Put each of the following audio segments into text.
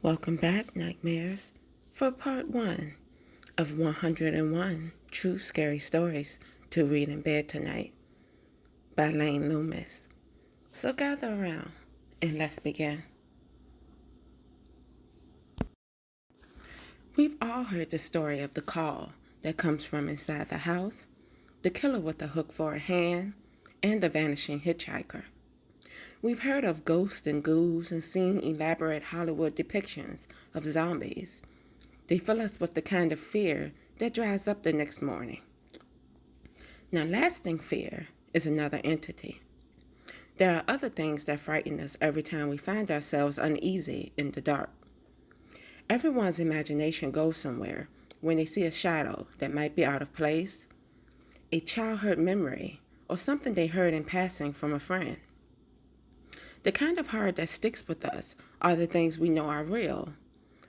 Welcome back, Nightmares, for part 1 of 101 True Scary Stories to Read in Bed Tonight by Loomis. So gather around and let's begin. We've all heard the story of the call that comes from inside the house, the killer with a hook for a hand, and the vanishing hitchhiker. We've heard of ghosts and ghouls and seen elaborate Hollywood depictions of zombies. They fill us with the kind of fear that dries up the next morning. Now, lasting fear is another entity. There are other things that frighten us every time we find ourselves uneasy in the dark. Everyone's imagination goes somewhere when they see a shadow that might be out of place, a childhood memory, or something they heard in passing from a friend. The kind of horror that sticks with us are the things we know are real,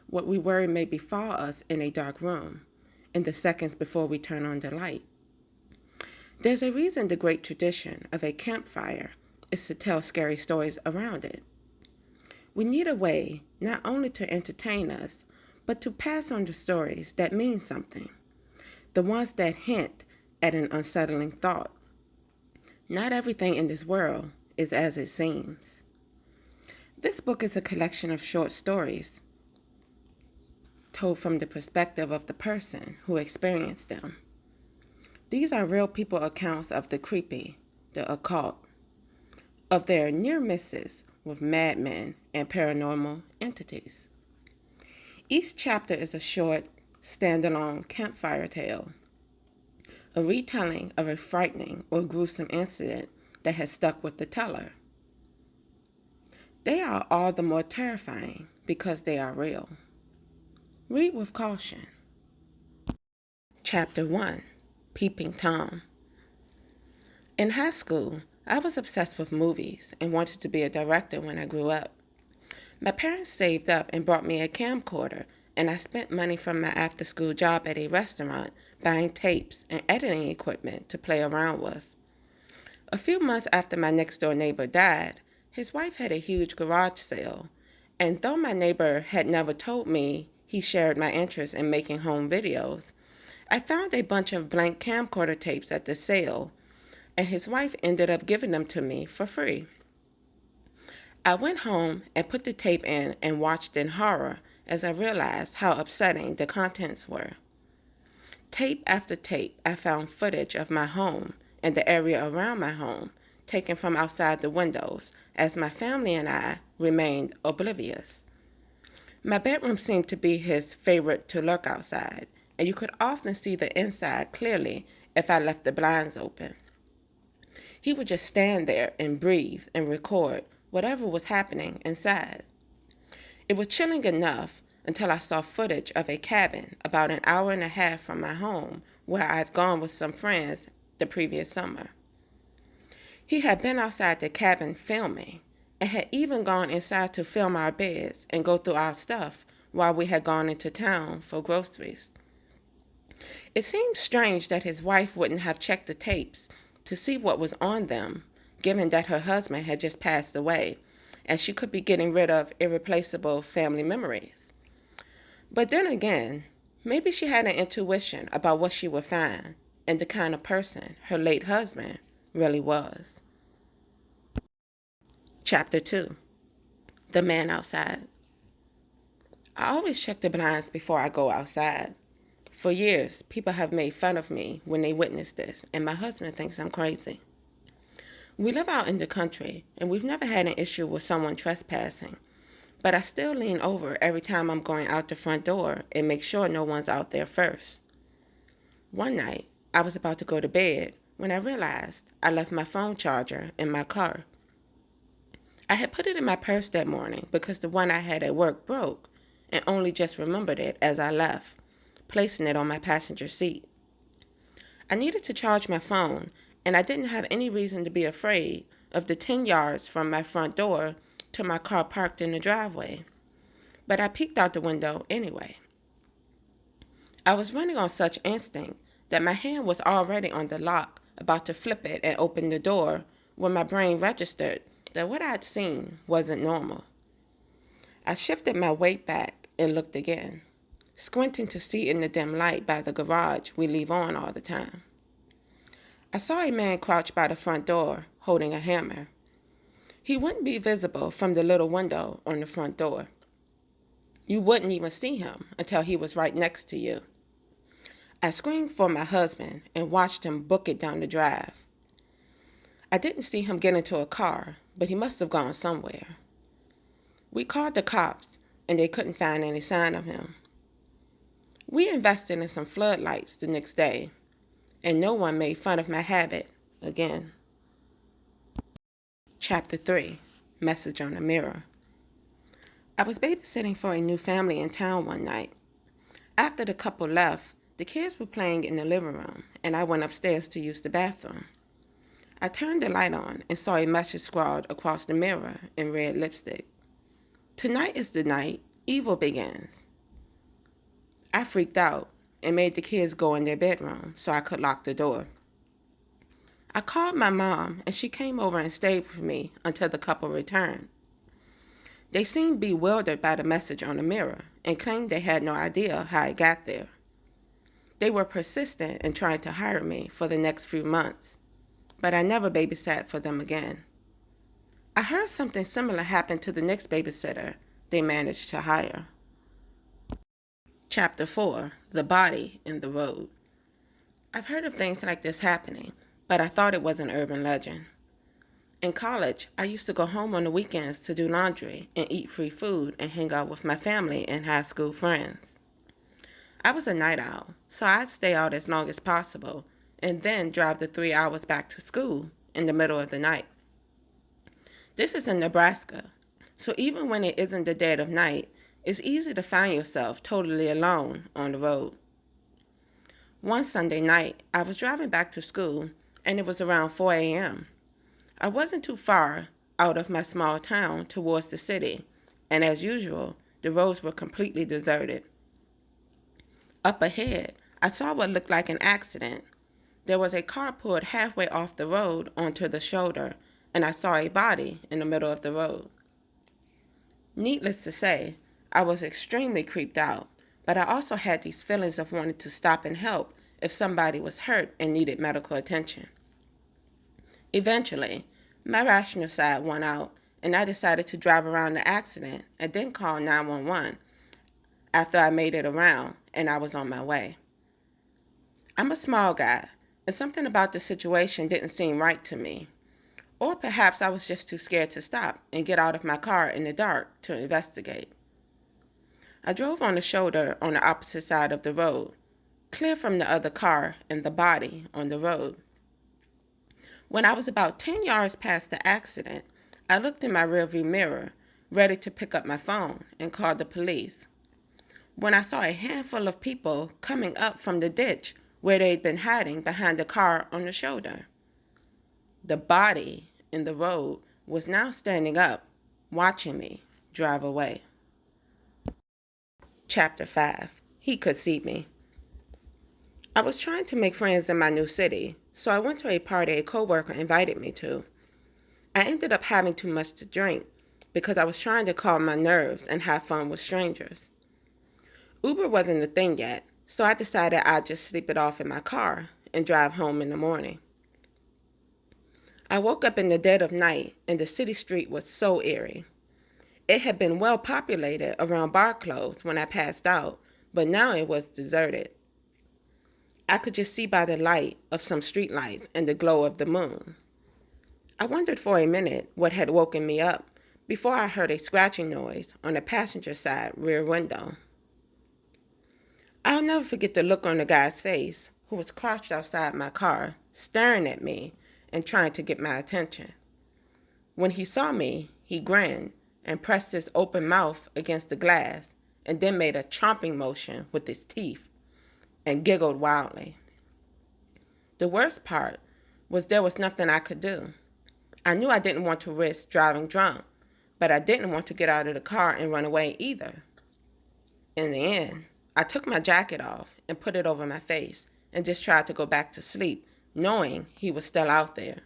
what we worry may befall us in a dark room, in the seconds before we turn on the light. There's a reason the great tradition of a campfire is to tell scary stories around it. We need a way not only to entertain us, but to pass on the stories that mean something, the ones that hint at an unsettling thought. Not everything in this world is as it seems. This book is a collection of short stories told from the perspective of the person who experienced them. These are real people accounts of the creepy, the occult, of their near misses with madmen and paranormal entities. Each chapter is a short, standalone campfire tale, a retelling of a frightening or gruesome incident that has stuck with the teller. They are all the more terrifying because they are real. Read with caution. Chapter 1, Peeping Tom. In high school, I was obsessed with movies and wanted to be a director when I grew up. My parents saved up and bought me a camcorder, and I spent money from my after-school job at a restaurant buying tapes and editing equipment to play around with. A few months after my next-door neighbor died, his wife had a huge garage sale, and though my neighbor had never told me he shared my interest in making home videos, I found a bunch of blank camcorder tapes at the sale, and his wife ended up giving them to me for free. I went home and put the tape in and watched in horror as I realized how upsetting the contents were. Tape after tape, I found footage of my home and the area around my home, taken from outside the windows, as my family and I remained oblivious. My bedroom seemed to be his favorite to lurk outside, and you could often see the inside clearly if I left the blinds open. He would just stand there and breathe and record whatever was happening inside. It was chilling enough until I saw footage of a cabin about an hour and a half from my home where I'd gone with some friends the previous summer. He had been outside the cabin filming and had even gone inside to film our beds and go through our stuff while we had gone into town for groceries. It seemed strange that his wife wouldn't have checked the tapes to see what was on them, given that her husband had just passed away, and she could be getting rid of irreplaceable family memories. But then again, maybe she had an intuition about what she would find and the kind of person her late husband really was. Chapter 2, The Man Outside. I always check the blinds before I go outside. For years, people have made fun of me when they witness this, and my husband thinks I'm crazy. We live out in the country, and we've never had an issue with someone trespassing, but I still lean over every time I'm going out the front door and make sure no one's out there first. One night, I was about to go to bed when I realized I left my phone charger in my car. I had put it in my purse that morning because the one I had at work broke and only just remembered it as I left, placing it on my passenger seat. I needed to charge my phone, and I didn't have any reason to be afraid of the 10 yards from my front door to my car parked in the driveway. But I peeked out the window anyway. I was running on such instinct that my hand was already on the lock, about to flip it and open the door, when my brain registered that what I'd seen wasn't normal. I shifted my weight back and looked again, squinting to see in the dim light by the garage we leave on all the time. I saw a man crouch by the front door, holding a hammer. He wouldn't be visible from the little window on the front door. You wouldn't even see him until he was right next to you. I screamed for my husband and watched him book it down the drive. I didn't see him get into a car, but he must have gone somewhere. We called the cops, and they couldn't find any sign of him. We invested in some floodlights the next day, and no one made fun of my habit again. Chapter 3, Message on the Mirror. I was babysitting for a new family in town one night. After the couple left, the kids were playing in the living room, and I went upstairs to use the bathroom. I turned the light on and saw a message scrawled across the mirror in red lipstick. Tonight is the night evil begins. I freaked out and made the kids go in their bedroom so I could lock the door. I called my mom, and she came over and stayed with me until the couple returned. They seemed bewildered by the message on the mirror and claimed they had no idea how it got there. They were persistent in trying to hire me for the next few months, but I never babysat for them again. I heard something similar happen to the next babysitter they managed to hire. Chapter 4, The Body in the Road. I've heard of things like this happening, but I thought it was an urban legend. In college, I used to go home on the weekends to do laundry and eat free food and hang out with my family and high school friends. I was a night owl, so I'd stay out as long as possible and then drive the 3 hours back to school in the middle of the night. This is in Nebraska, so even when it isn't the dead of night, it's easy to find yourself totally alone on the road. One Sunday night, I was driving back to school, and it was around 4 a.m. I wasn't too far out of my small town towards the city, and as usual, the roads were completely deserted. Up ahead, I saw what looked like an accident. There was a car pulled halfway off the road onto the shoulder, and I saw a body in the middle of the road. Needless to say, I was extremely creeped out, but I also had these feelings of wanting to stop and help if somebody was hurt and needed medical attention. Eventually, my rational side won out, and I decided to drive around the accident and then call 911 after I made it around and I was on my way. I'm a small guy, and something about the situation didn't seem right to me. Or perhaps I was just too scared to stop and get out of my car in the dark to investigate. I drove on the shoulder on the opposite side of the road, clear from the other car and the body on the road. When I was about 10 yards past the accident, I looked in my rearview mirror, ready to pick up my phone and call the police, when I saw a handful of people coming up from the ditch where they'd been hiding behind the car on the shoulder. The body in the road was now standing up, watching me drive away. Chapter 5, He Could See Me. I was trying to make friends in my new city, so I went to a party a coworker invited me to. I ended up having too much to drink because I was trying to calm my nerves and have fun with strangers. Uber wasn't a thing yet, so I decided I'd just sleep it off in my car and drive home in the morning. I woke up in the dead of night, and the city street was so eerie. It had been well populated around bar close when I passed out, but now it was deserted. I could just see by the light of some streetlights and the glow of the moon. I wondered for a minute what had woken me up before I heard a scratching noise on the passenger side rear window. I'll never forget the look on the guy's face, who was crouched outside my car, staring at me and trying to get my attention. When he saw me, he grinned and pressed his open mouth against the glass and then made a chomping motion with his teeth and giggled wildly. The worst part was there was nothing I could do. I knew I didn't want to risk driving drunk, but I didn't want to get out of the car and run away either. In the end, I took my jacket off and put it over my face and just tried to go back to sleep, knowing he was still out there.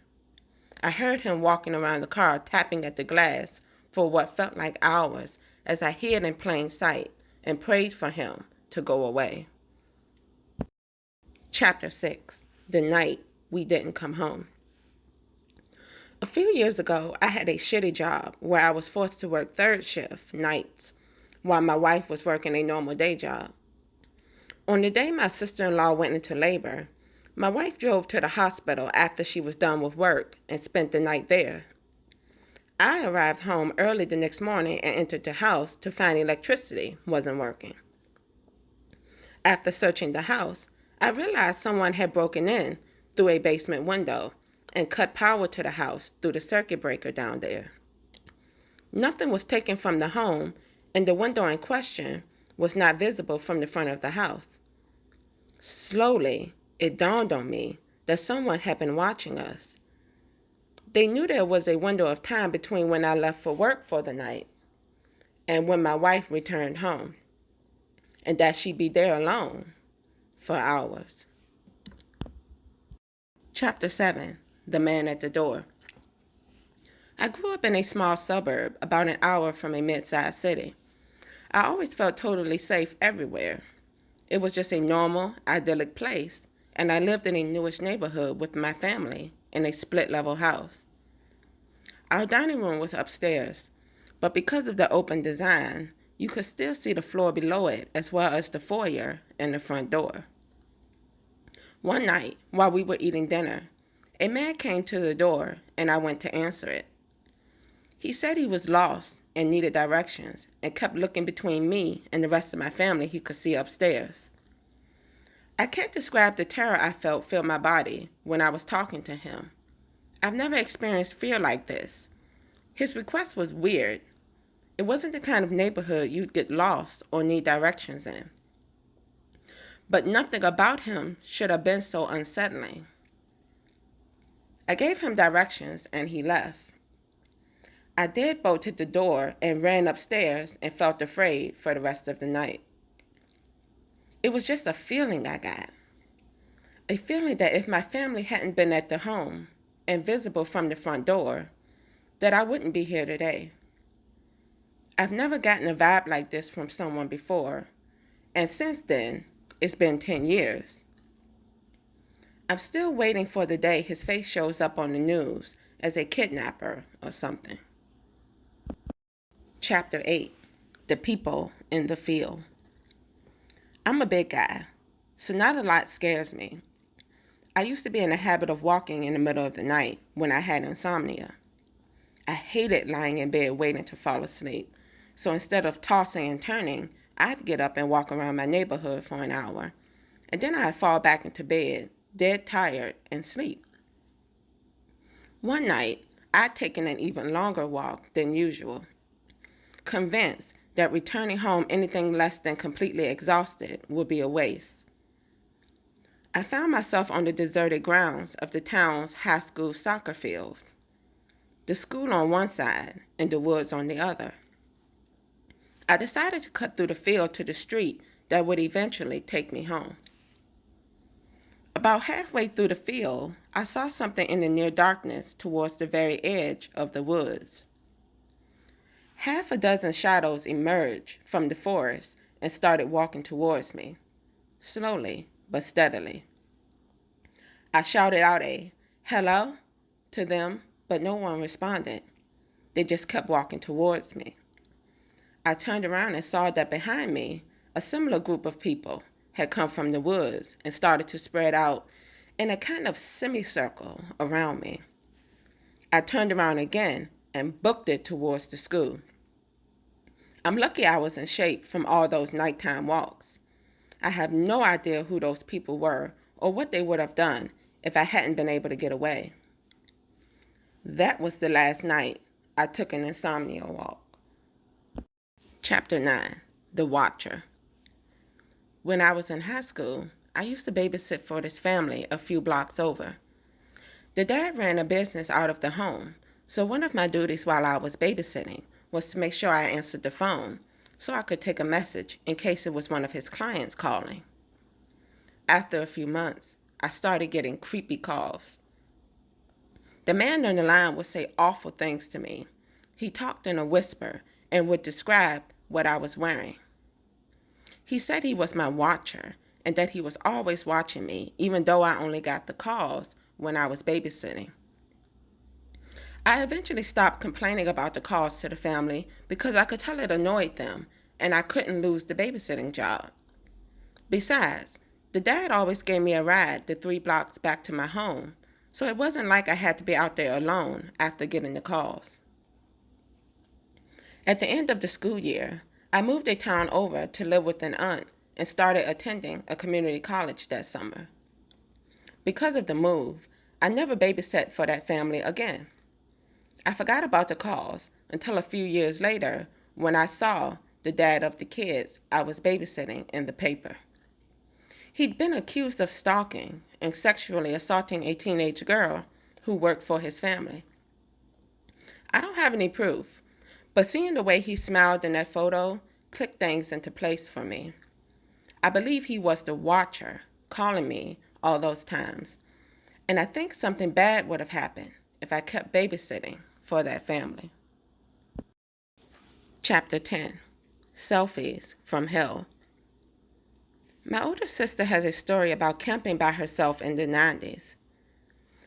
I heard him walking around the car, tapping at the glass for what felt like hours as I hid in plain sight and prayed for him to go away. Chapter 6. The Night We Didn't Come Home. A few years ago, I had a shitty job where I was forced to work third shift nights while my wife was working a normal day job. On the day my sister-in-law went into labor, my wife drove to the hospital after she was done with work and spent the night there. I arrived home early the next morning and entered the house to find electricity wasn't working. After searching the house, I realized someone had broken in through a basement window and cut power to the house through the circuit breaker down there. Nothing was taken from the home, and the window in question was not visible from the front of the house. Slowly, it dawned on me that someone had been watching us. They knew there was a window of time between when I left for work for the night and when my wife returned home, and that she'd be there alone for hours. Chapter 7. The Man at the Door. I grew up in a small suburb about an hour from a mid-sized city. I always felt totally safe everywhere. It was just a normal, idyllic place, and I lived in a newish neighborhood with my family in a split-level house. Our dining room was upstairs, but because of the open design, you could still see the floor below it as well as the foyer and the front door. One night, while we were eating dinner, a man came to the door and I went to answer it. He said he was lost and needed directions and kept looking between me and the rest of my family he could see upstairs. I can't describe the terror I felt fill my body when I was talking to him. I've never experienced fear like this. His request was weird. It wasn't the kind of neighborhood you'd get lost or need directions in. But nothing about him should have been so unsettling. I gave him directions and he left. I deadbolted the door and ran upstairs and felt afraid for the rest of the night. It was just a feeling I got. A feeling that if my family hadn't been at the home and visible from the front door, that I wouldn't be here today. I've never gotten a vibe like this from someone before, and since then, it's been 10 years. I'm still waiting for the day his face shows up on the news as a kidnapper or something. Chapter 8. The People in the Field. I'm a big guy, so not a lot scares me. I used to be in the habit of walking in the middle of the night when I had insomnia. I hated lying in bed waiting to fall asleep, so instead of tossing and turning, I'd get up and walk around my neighborhood for an hour, and then I'd fall back into bed, dead tired, and sleep. One night, I'd taken an even longer walk than usual, convinced that returning home anything less than completely exhausted would be a waste. I found myself on the deserted grounds of the town's high school soccer fields, the school on one side and the woods on the other. I decided to cut through the field to the street that would eventually take me home. About halfway through the field, I saw something in the near darkness towards the very edge of the woods. Half a dozen shadows emerged from the forest and started walking towards me, slowly but steadily. I shouted out a "hello" to them, but no one responded. They just kept walking towards me. I turned around and saw that behind me, a similar group of people had come from the woods and started to spread out in a kind of semicircle around me. I turned around again and booked it towards the school. I'm lucky I was in shape from all those nighttime walks. I have no idea who those people were or what they would have done if I hadn't been able to get away. That was the last night I took an insomnia walk. Chapter 9. The Watcher. When I was in high school, I used to babysit for this family a few blocks over. The dad ran a business out of the home, so one of my duties while I was babysitting was to make sure I answered the phone so I could take a message in case it was one of his clients calling. After a few months, I started getting creepy calls. The man on the line would say awful things to me. He talked in a whisper and would describe what I was wearing. He said he was my watcher and that he was always watching me, even though I only got the calls when I was babysitting. I eventually stopped complaining about the calls to the family because I could tell it annoyed them and I couldn't lose the babysitting job. Besides, the dad always gave me a ride the 3 blocks back to my home, so it wasn't like I had to be out there alone after getting the calls. At the end of the school year, I moved a town over to live with an aunt and started attending a community college that summer. Because of the move, I never babysat for that family again. I forgot about the calls until a few years later when I saw the dad of the kids I was babysitting in the paper. He'd been accused of stalking and sexually assaulting a teenage girl who worked for his family. I don't have any proof, but seeing the way he smiled in that photo clicked things into place for me. I believe he was the watcher calling me all those times, and I think something bad would have happened if I kept babysitting for that family. Chapter 10. Selfies from Hell. My older sister has a story about camping by herself in the 90s.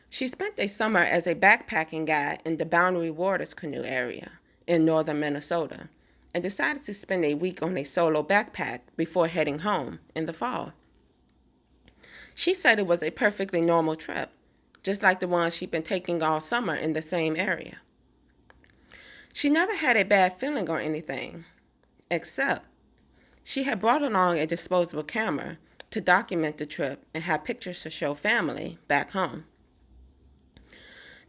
She spent a summer as a backpacking guide in the Boundary Waters canoe area in northern Minnesota and decided to spend a week on a solo backpack before heading home in the fall. She said it was a perfectly normal trip, just like the one she'd been taking all summer in the same area. She never had a bad feeling or anything, except she had brought along a disposable camera to document the trip and have pictures to show family back home.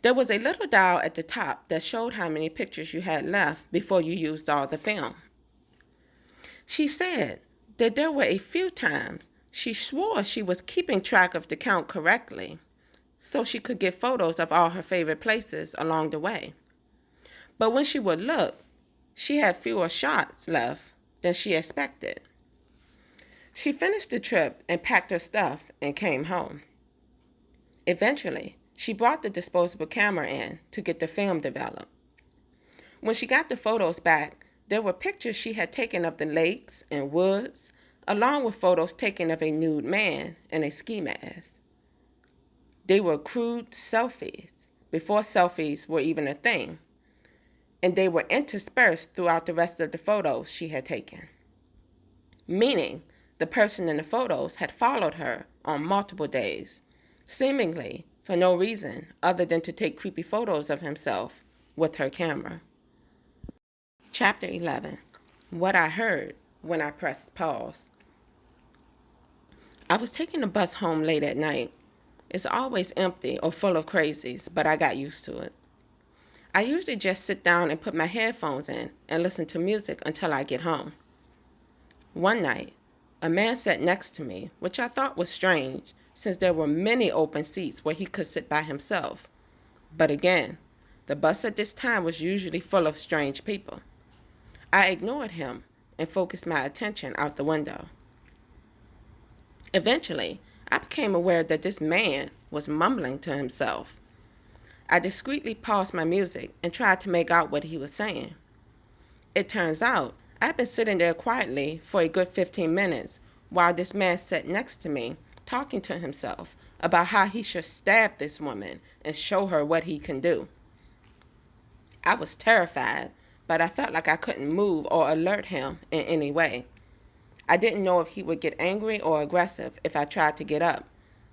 There was a little dial at the top that showed how many pictures you had left before you used all the film. She said that there were a few times she swore she was keeping track of the count correctly so she could get photos of all her favorite places along the way. But when she would look, she had fewer shots left than she expected. She finished the trip and packed her stuff and came home. Eventually, she brought the disposable camera in to get the film developed. When she got the photos back, there were pictures she had taken of the lakes and woods, along with photos taken of a nude man in a ski mask. They were crude selfies, before selfies were even a thing, and they were interspersed throughout the rest of the photos she had taken. Meaning, the person in the photos had followed her on multiple days, seemingly for no reason other than to take creepy photos of himself with her camera. Chapter 11. What I heard when I pressed pause. I was taking the bus home late at night. It's always empty or full of crazies, but I got used to it. I usually just sit down and put my headphones in and listen to music until I get home. One night, a man sat next to me, which I thought was strange since there were many open seats where he could sit by himself. But again, the bus at this time was usually full of strange people. I ignored him and focused my attention out the window. Eventually, I became aware that this man was mumbling to himself. I discreetly paused my music and tried to make out what he was saying. It turns out I'd been sitting there quietly for a good 15 minutes while this man sat next to me talking to himself about how he should stab this woman and show her what he can do. I was terrified, but I felt like I couldn't move or alert him in any way. I didn't know if he would get angry or aggressive if I tried to get up,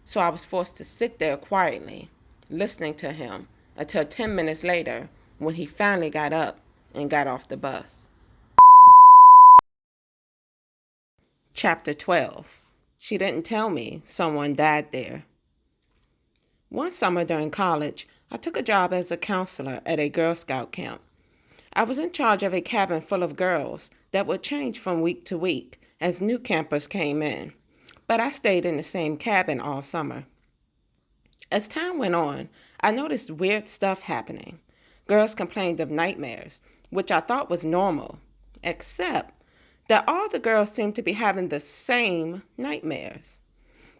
so I was forced to sit there quietly, listening to him until 10 minutes later when he finally got up and got off the bus. Chapter 12. She didn't tell me someone died there. One summer during college, I took a job as a counselor at a Girl Scout camp. I was in charge of a cabin full of girls that would change from week to week as new campers came in, but I stayed in the same cabin all summer. As time went on, I noticed weird stuff happening. Girls complained of nightmares, which I thought was normal, except that all the girls seemed to be having the same nightmares.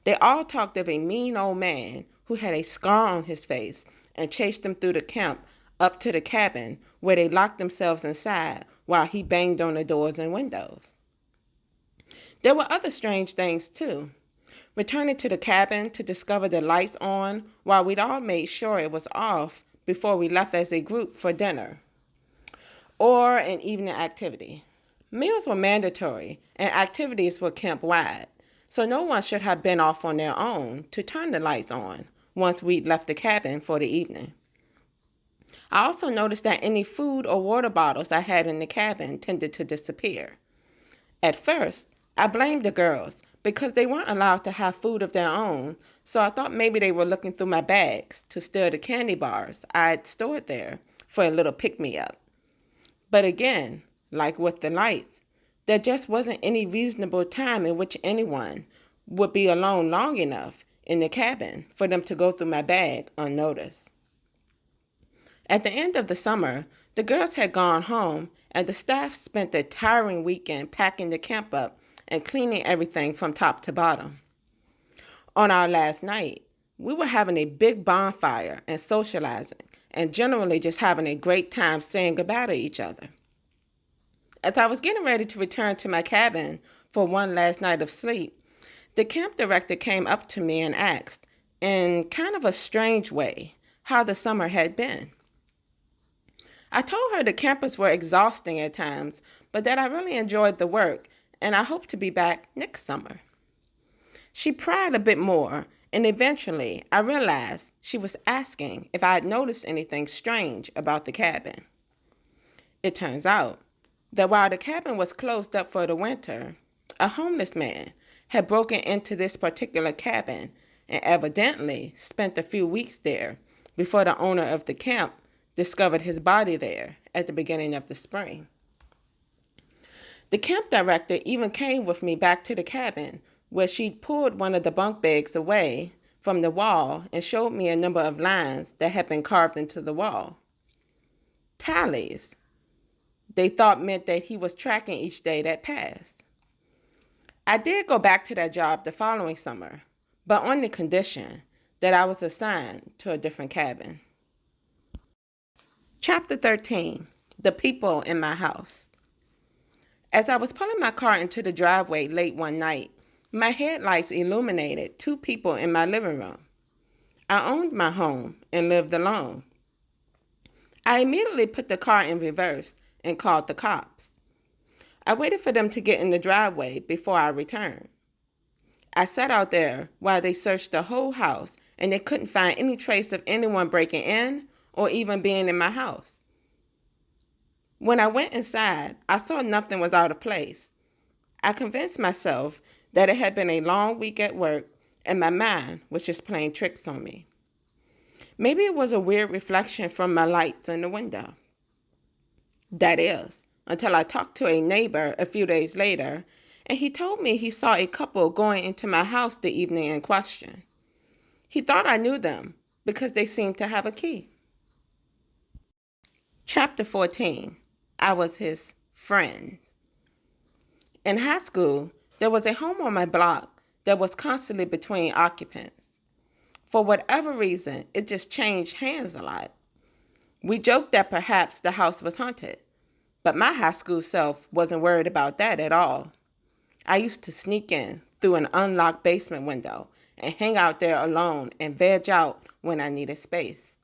They all talked of a mean old man who had a scar on his face and chased them through the camp up to the cabin where they locked themselves inside while he banged on the doors and windows. There were other strange things too. Returning to the cabin to discover the lights on while we'd all made sure it was off before we left as a group for dinner or an evening activity. Meals were mandatory and activities were camp-wide, so no one should have been off on their own to turn the lights on once we'd left the cabin for the evening. I also noticed that any food or water bottles I had in the cabin tended to disappear. At first, I blamed the girls because they weren't allowed to have food of their own, so I thought maybe they were looking through my bags to steal the candy bars I'd stored there for a little pick-me-up. But again, like with the lights, there just wasn't any reasonable time in which anyone would be alone long enough in the cabin for them to go through my bag unnoticed. At the end of the summer, the girls had gone home and the staff spent a tiring weekend packing the camp up and cleaning everything from top to bottom. On our last night, we were having a big bonfire and socializing and generally just having a great time saying goodbye to each other. As I was getting ready to return to my cabin for one last night of sleep, the camp director came up to me and asked, in kind of a strange way, how the summer had been. I told her the campers were exhausting at times, but that I really enjoyed the work and I hope to be back next summer. She pried a bit more, and eventually I realized she was asking if I had noticed anything strange about the cabin. It turns out that while the cabin was closed up for the winter, a homeless man had broken into this particular cabin and evidently spent a few weeks there before the owner of the camp discovered his body there at the beginning of the spring. The camp director even came with me back to the cabin where she'd pulled one of the bunk beds away from the wall and showed me a number of lines that had been carved into the wall. Tallies. They thought meant that he was tracking each day that passed. I did go back to that job the following summer, but on the condition that I was assigned to a different cabin. Chapter 13, The People in My House. As I was pulling my car into the driveway late one night, my headlights illuminated two people in my living room. I owned my home and lived alone. I immediately put the car in reverse and called the cops. I waited for them to get in the driveway before I returned. I sat out there while they searched the whole house and they couldn't find any trace of anyone breaking in or even being in my house. When I went inside, I saw nothing was out of place. I convinced myself that it had been a long week at work and my mind was just playing tricks on me. Maybe it was a weird reflection from my lights in the window. That is, until I talked to a neighbor a few days later, and he told me he saw a couple going into my house the evening in question. He thought I knew them because they seemed to have a key. Chapter 14. I was his friend. In high school, there was a home on my block that was constantly between occupants. For whatever reason, it just changed hands a lot. We joked that perhaps the house was haunted, but my high school self wasn't worried about that at all. I used to sneak in through an unlocked basement window and hang out there alone and veg out when I needed space.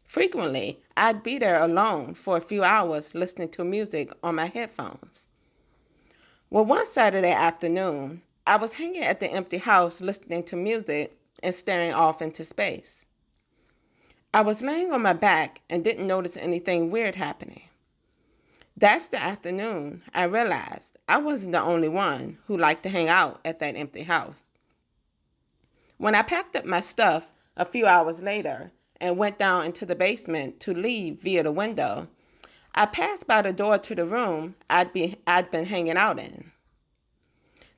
Frequently, I'd be there alone for a few hours listening to music on my headphones. Well, one Saturday afternoon, I was hanging at the empty house listening to music and staring off into space. I was laying on my back and didn't notice anything weird happening. That's the afternoon I realized I wasn't the only one who liked to hang out at that empty house. When I packed up my stuff a few hours later and went down into the basement to leave via the window, I passed by the door to the room I'd been hanging out in.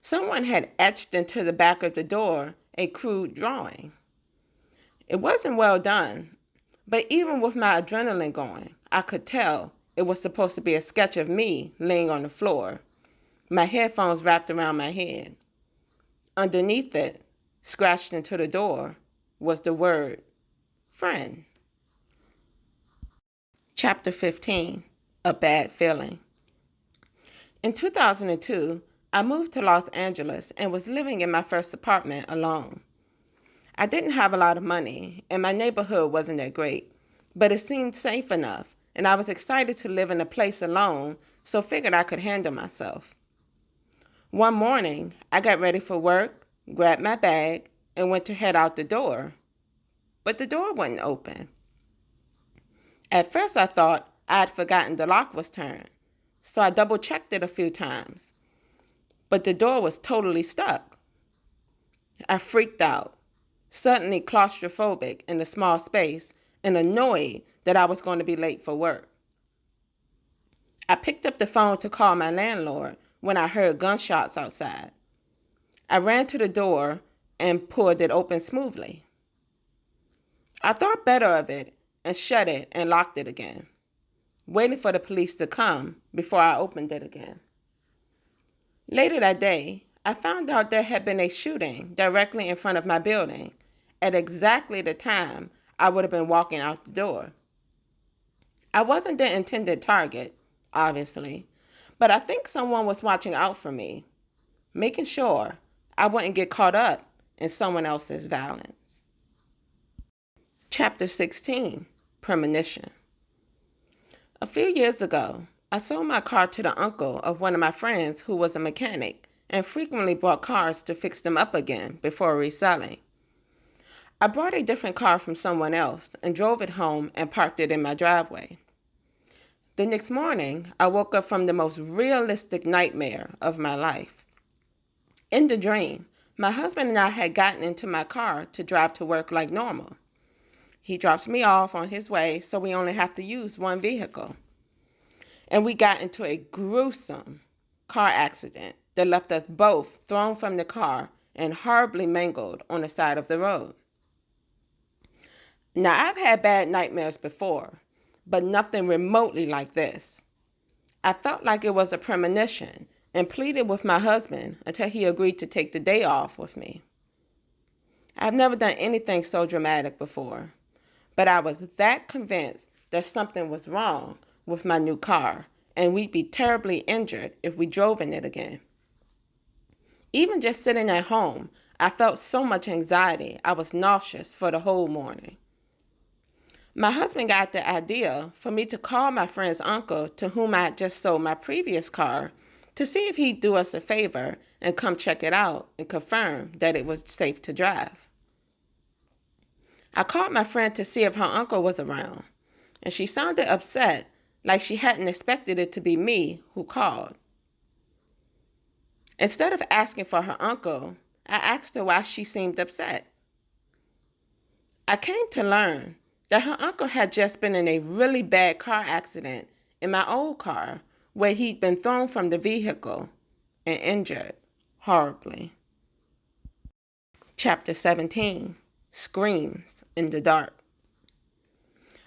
Someone had etched into the back of the door a crude drawing. It wasn't well done, but even with my adrenaline going, I could tell it was supposed to be a sketch of me laying on the floor, my headphones wrapped around my head. Underneath it, scratched into the door, was the word friend. Chapter 15, A Bad Feeling. In 2002, I moved to Los Angeles and was living in my first apartment alone. I didn't have a lot of money, and my neighborhood wasn't that great, but it seemed safe enough, and I was excited to live in a place alone, so figured I could handle myself. One morning, I got ready for work, grabbed my bag, and went to head out the door, but the door wouldn't open. At first, I thought I had forgotten the lock was turned, so I double-checked it a few times, but the door was totally stuck. I freaked out, suddenly claustrophobic in the small space and annoyed that I was going to be late for work. I picked up the phone to call my landlord when I heard gunshots outside. I ran to the door and pulled it open smoothly. I thought better of it and shut it and locked it again, waiting for the police to come before I opened it again. Later that day, I found out there had been a shooting directly in front of my building at exactly the time I would have been walking out the door. I wasn't the intended target, obviously, but I think someone was watching out for me, making sure I wouldn't get caught up in someone else's violence. Chapter 16, Premonition. A few years ago, I sold my car to the uncle of one of my friends who was a mechanic and frequently bought cars to fix them up again before reselling. I bought a different car from someone else and drove it home and parked it in my driveway. The next morning, I woke up from the most realistic nightmare of my life. In the dream, my husband and I had gotten into my car to drive to work like normal. He drops me off on his way, so we only have to use one vehicle. And we got into a gruesome car accident that left us both thrown from the car and horribly mangled on the side of the road. Now, I've had bad nightmares before, but nothing remotely like this. I felt like it was a premonition and pleaded with my husband until he agreed to take the day off with me. I've never done anything so dramatic before, but I was that convinced that something was wrong with my new car and we'd be terribly injured if we drove in it again. Even just sitting at home, I felt so much anxiety I was nauseous for the whole morning. My husband got the idea for me to call my friend's uncle to whom I had just sold my previous car to see if he'd do us a favor and come check it out and confirm that it was safe to drive. I called my friend to see if her uncle was around, and she sounded upset, like she hadn't expected it to be me who called. Instead of asking for her uncle, I asked her why she seemed upset. I came to learn that her uncle had just been in a really bad car accident in my old car where he'd been thrown from the vehicle and injured horribly. Chapter 17, Screams in the Dark.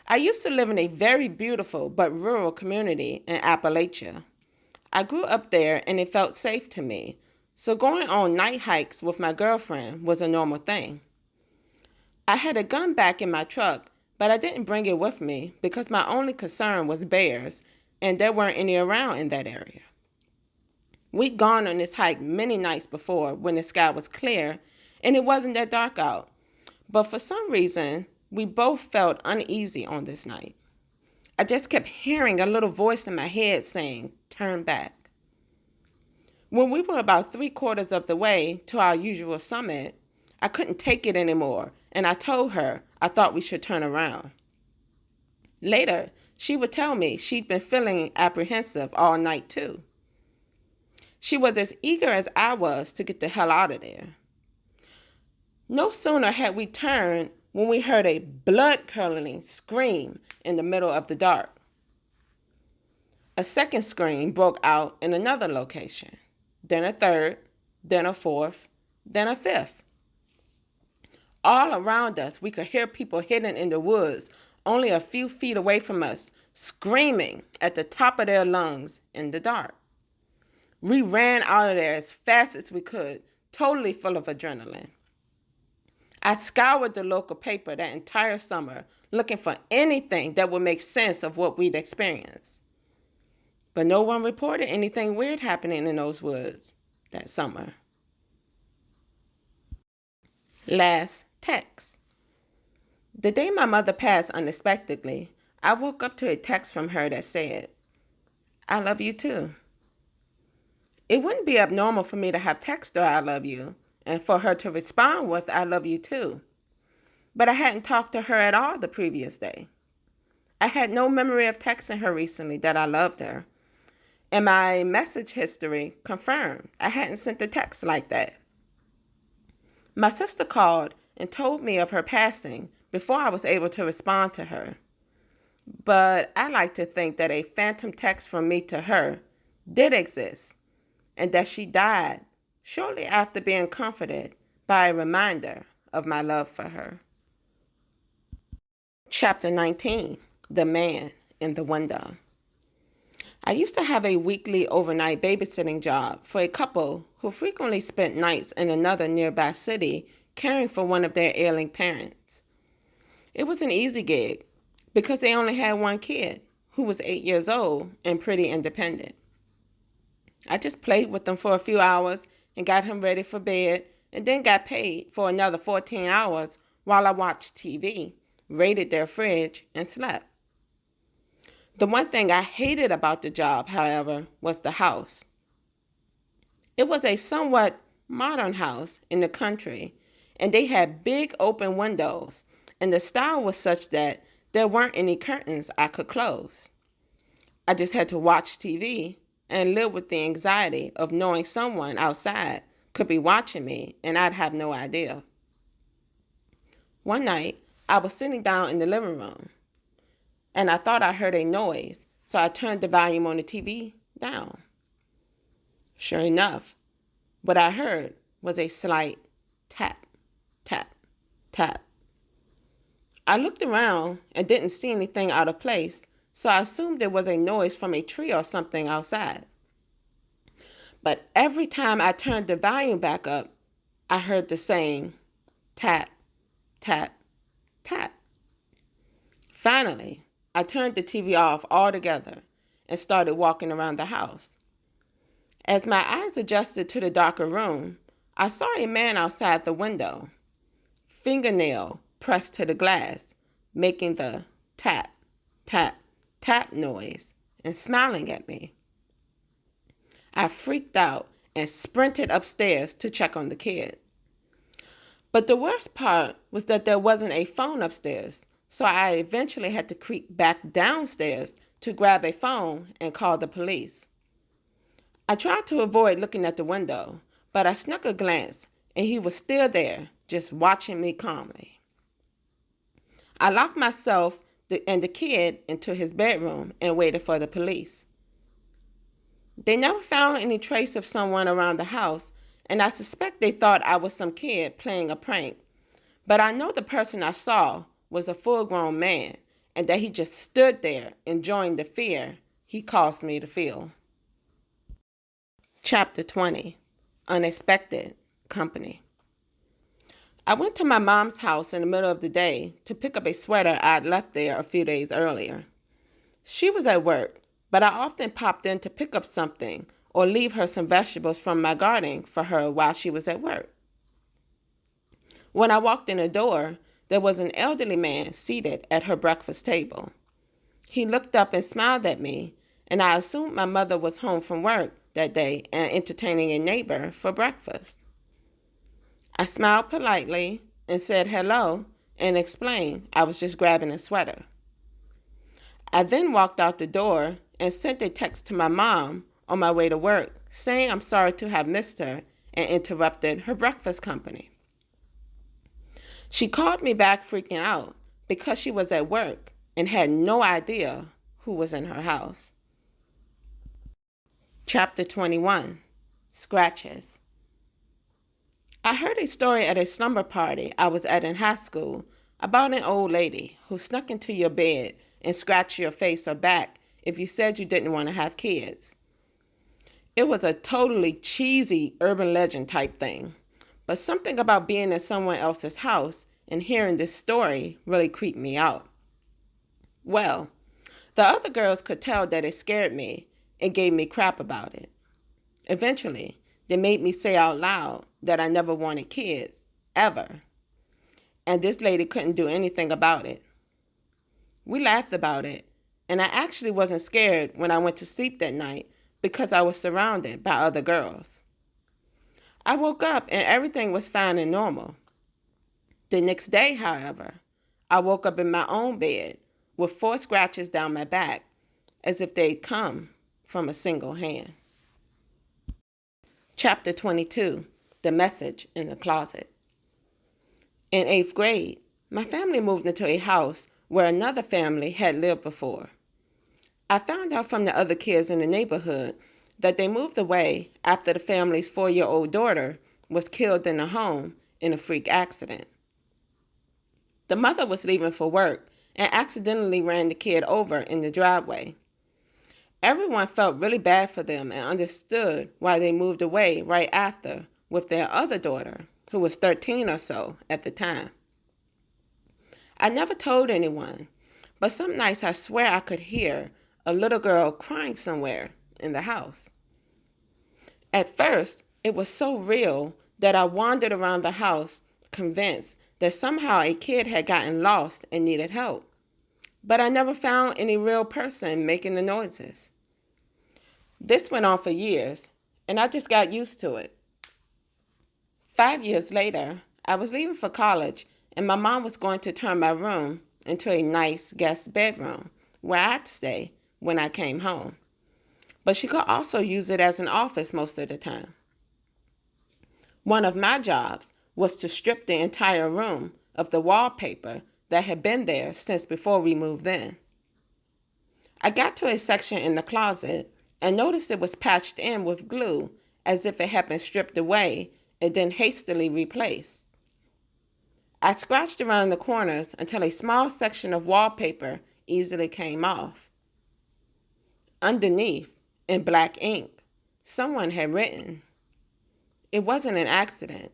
I used to live in a very beautiful but rural community in Appalachia. I grew up there and it felt safe to me, so going on night hikes with my girlfriend was a normal thing. I had a gun back in my truck, but I didn't bring it with me because my only concern was bears, and there weren't any around in that area. We'd gone on this hike many nights before when the sky was clear and it wasn't that dark out, but for some reason, we both felt uneasy on this night. I just kept hearing a little voice in my head saying, "Turn back." When we were about 3/4 of the way to our usual summit, I couldn't take it anymore, and I told her I thought we should turn around. Later, she would tell me she'd been feeling apprehensive all night too. She was as eager as I was to get the hell out of there. No sooner had we turned when we heard a blood-curdling scream in the middle of the dark. A second scream broke out in another location, then a third, then a fourth, then a fifth. All around us, we could hear people hidden in the woods only a few feet away from us, screaming at the top of their lungs in the dark. We ran out of there as fast as we could, totally full of adrenaline. I scoured the local paper that entire summer looking for anything that would make sense of what we'd experienced. But no one reported anything weird happening in those woods that summer. Last text. The day my mother passed unexpectedly, I woke up to a text from her that said, "I love you too." It wouldn't be abnormal for me to have text her "I love you" and for her to respond with "I love you too." But I hadn't talked to her at all the previous day. I had no memory of texting her recently that I loved her. And my message history confirmed I hadn't sent a text like that. My sister called and told me of her passing before I was able to respond to her. But I like to think that a phantom text from me to her did exist, and that she died shortly after being comforted by a reminder of my love for her. Chapter 19, The Man in the Window. I used to have a weekly overnight babysitting job for a couple who frequently spent nights in another nearby city caring for one of their ailing parents. It was an easy gig because they only had one kid who was 8 years old and pretty independent. I just played with them for a few hours and got him ready for bed, and then got paid for another 14 hours while I watched TV, raided their fridge, and slept. The one thing I hated about the job, however, was the house. It was a somewhat modern house in the country, and they had big open windows, and the style was such that there weren't any curtains I could close. I just had to watch TV and live with the anxiety of knowing someone outside could be watching me and I'd have no idea. One night, I was sitting down in the living room, and I thought I heard a noise, so I turned the volume on the TV down. Sure enough, what I heard was a slight tap, tap, tap. I looked around and didn't see anything out of place, so I assumed it was a noise from a tree or something outside. But every time I turned the volume back up, I heard the same tap, tap, tap. Finally, I turned the TV off altogether and started walking around the house. As my eyes adjusted to the darker room, I saw a man outside the window, fingernail pressed to the glass, making the tap, tap, tap noise and smiling at me. I freaked out and sprinted upstairs to check on the kid. But the worst part was that there wasn't a phone upstairs, so I eventually had to creep back downstairs to grab a phone and call the police. I tried to avoid looking at the window, but I snuck a glance and he was still there, just watching me calmly. I locked myself and the kid into his bedroom and waited for the police. They never found any trace of someone around the house, and I suspect they thought I was some kid playing a prank. But I know the person I saw was a full-grown man, and that he just stood there enjoying the fear he caused me to feel. Chapter 20, Unexpected Company. I went to my mom's house in the middle of the day to pick up a sweater I'd left there a few days earlier. She was at work, but I often popped in to pick up something or leave her some vegetables from my garden for her while she was at work. When I walked in the door, there was an elderly man seated at her breakfast table. He looked up and smiled at me, and I assumed my mother was home from work that day and entertaining a neighbor for breakfast. I smiled politely and said hello and explained I was just grabbing a sweater. I then walked out the door and sent a text to my mom on my way to work saying I'm sorry to have missed her and interrupted her breakfast company. She called me back freaking out because she was at work and had no idea who was in her house. Chapter 21, Scratches. I heard a story at a slumber party I was at in high school about an old lady who snuck into your bed and scratched your face or back if you said you didn't want to have kids. It was a totally cheesy urban legend type thing, but something about being in someone else's house and hearing this story really creeped me out. Well, the other girls could tell that it scared me and gave me crap about it. Eventually, they made me say out loud that I never wanted kids, ever. And this lady couldn't do anything about it. We laughed about it, and I actually wasn't scared when I went to sleep that night because I was surrounded by other girls. I woke up and everything was fine and normal. The next day, however, I woke up in my own bed with 4 scratches down my back as if they'd come from a single hand. Chapter 22, The Message in the Closet. In 8th grade, my family moved into a house where another family had lived before. I found out from the other kids in the neighborhood that they moved away after the family's 4-year-old daughter was killed in a home in a freak accident. The mother was leaving for work and accidentally ran the kid over in the driveway. Everyone felt really bad for them and understood why they moved away right after with their other daughter, who was 13 or so at the time. I never told anyone, but some nights I swear I could hear a little girl crying somewhere in the house. At first, it was so real that I wandered around the house convinced that somehow a kid had gotten lost and needed help. But I never found any real person making the noises. This went on for years, and I just got used to it. 5 years later, I was leaving for college, and my mom was going to turn my room into a nice guest bedroom where I'd stay when I came home. But she could also use it as an office most of the time. One of my jobs was to strip the entire room of the wallpaper that had been there since before we moved in. I got to a section in the closet and noticed it was patched in with glue as if it had been stripped away and then hastily replaced. I scratched around the corners until a small section of wallpaper easily came off. Underneath, in black ink, someone had written, "It wasn't an accident.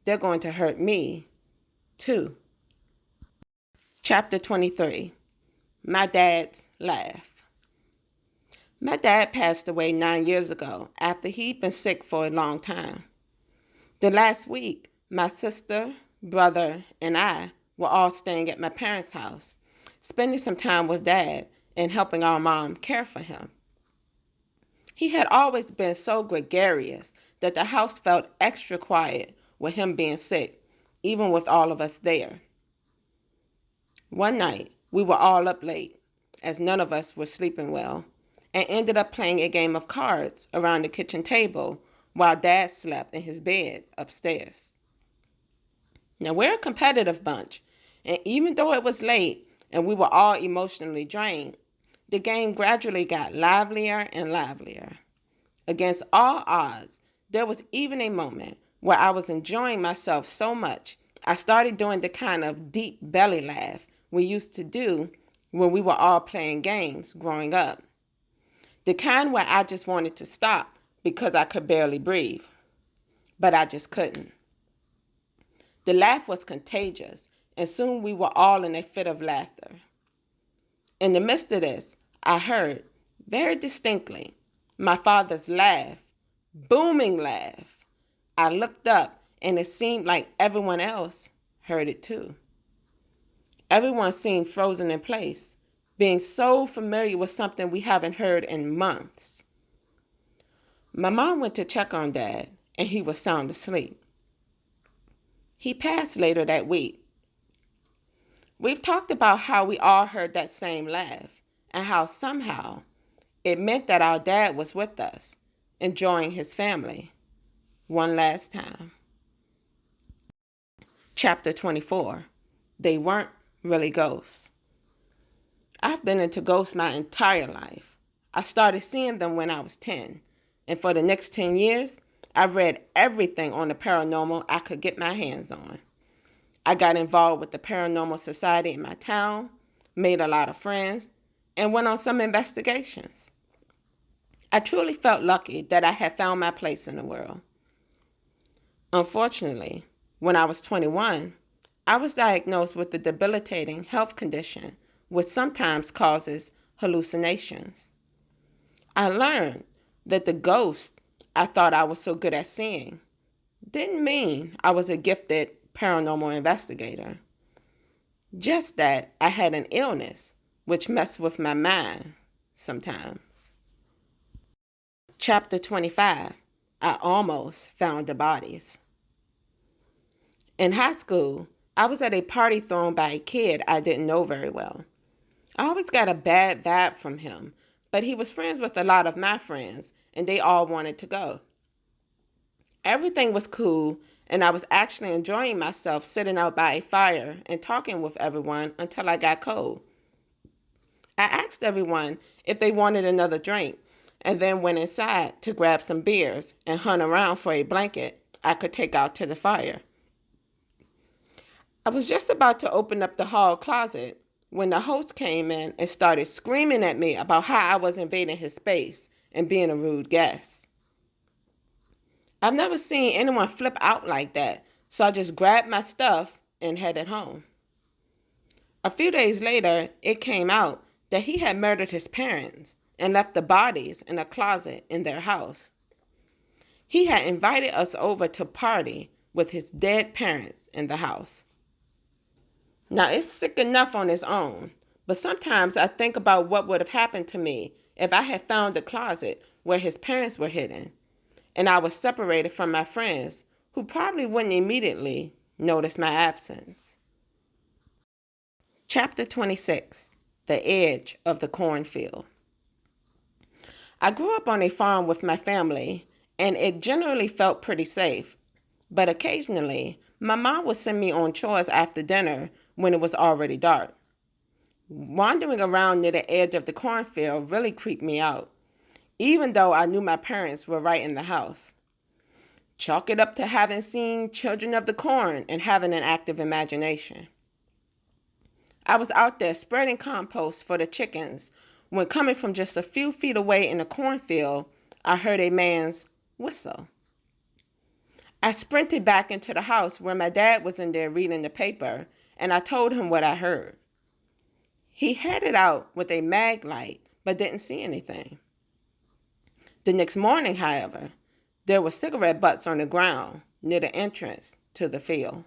They're going to hurt me, too." Chapter 23, My Dad's Laugh. My dad passed away 9 years ago after he'd been sick for a long time. The last week, my sister, brother, and I were all staying at my parents' house, spending some time with Dad and helping our mom care for him. He had always been so gregarious that the house felt extra quiet with him being sick, even with all of us there. One night, we were all up late, as none of us were sleeping well, and ended up playing a game of cards around the kitchen table while Dad slept in his bed upstairs. Now, we're a competitive bunch, and even though it was late and we were all emotionally drained, the game gradually got livelier and livelier. Against all odds, there was even a moment where I was enjoying myself so much, I started doing the kind of deep belly laugh we used to do when we were all playing games growing up. The kind where I just wanted to stop because I could barely breathe, but I just couldn't. The laugh was contagious, and soon we were all in a fit of laughter. In the midst of this, I heard, very distinctly, my father's laugh, booming laugh. I looked up, and it seemed like everyone else heard it too. Everyone seemed frozen in place, being so familiar with something we haven't heard in months. My mom went to check on Dad, and he was sound asleep. He passed later that week. We've talked about how we all heard that same laugh, and how somehow it meant that our dad was with us, enjoying his family, one last time. Chapter 24, They Weren't Really Ghosts. I've been into ghosts my entire life. I started seeing them when I was 10, and for the next 10 years, I've read everything on the paranormal I could get my hands on. I got involved with the Paranormal Society in my town, made a lot of friends, and went on some investigations. I truly felt lucky that I had found my place in the world. Unfortunately, when I was 21, I was diagnosed with a debilitating health condition which sometimes causes hallucinations. I learned that the ghost I thought I was so good at seeing didn't mean I was a gifted paranormal investigator, just that I had an illness which messed with my mind sometimes. Chapter 25. I almost found the bodies. In high school, I was at a party thrown by a kid I didn't know very well. I always got a bad vibe from him, but he was friends with a lot of my friends, and they all wanted to go. Everything was cool, and I was actually enjoying myself sitting out by a fire and talking with everyone until I got cold. I asked everyone if they wanted another drink, and then went inside to grab some beers and hunt around for a blanket I could take out to the fire. I was just about to open up the hall closet when the host came in and started screaming at me about how I was invading his space and being a rude guest. I've never seen anyone flip out like that, so I just grabbed my stuff and headed home. A few days later, it came out that he had murdered his parents and left the bodies in a closet in their house. He had invited us over to party with his dead parents in the house. Now, it's sick enough on its own, but sometimes I think about what would have happened to me if I had found the closet where his parents were hidden, and I was separated from my friends, who probably wouldn't immediately notice my absence. Chapter 26. The Edge of the Cornfield. I grew up on a farm with my family, and it generally felt pretty safe, but occasionally, my mom would send me on chores after dinner when it was already dark. Wandering around near the edge of the cornfield really creeped me out, even though I knew my parents were right in the house. Chalk it up to having seen Children of the Corn and having an active imagination. I was out there spreading compost for the chickens when, coming from just a few feet away in the cornfield, I heard a man's whistle. I sprinted back into the house where my dad was in there reading the paper, and I told him what I heard. He headed out with a mag light, but didn't see anything. The next morning, however, there were cigarette butts on the ground near the entrance to the field.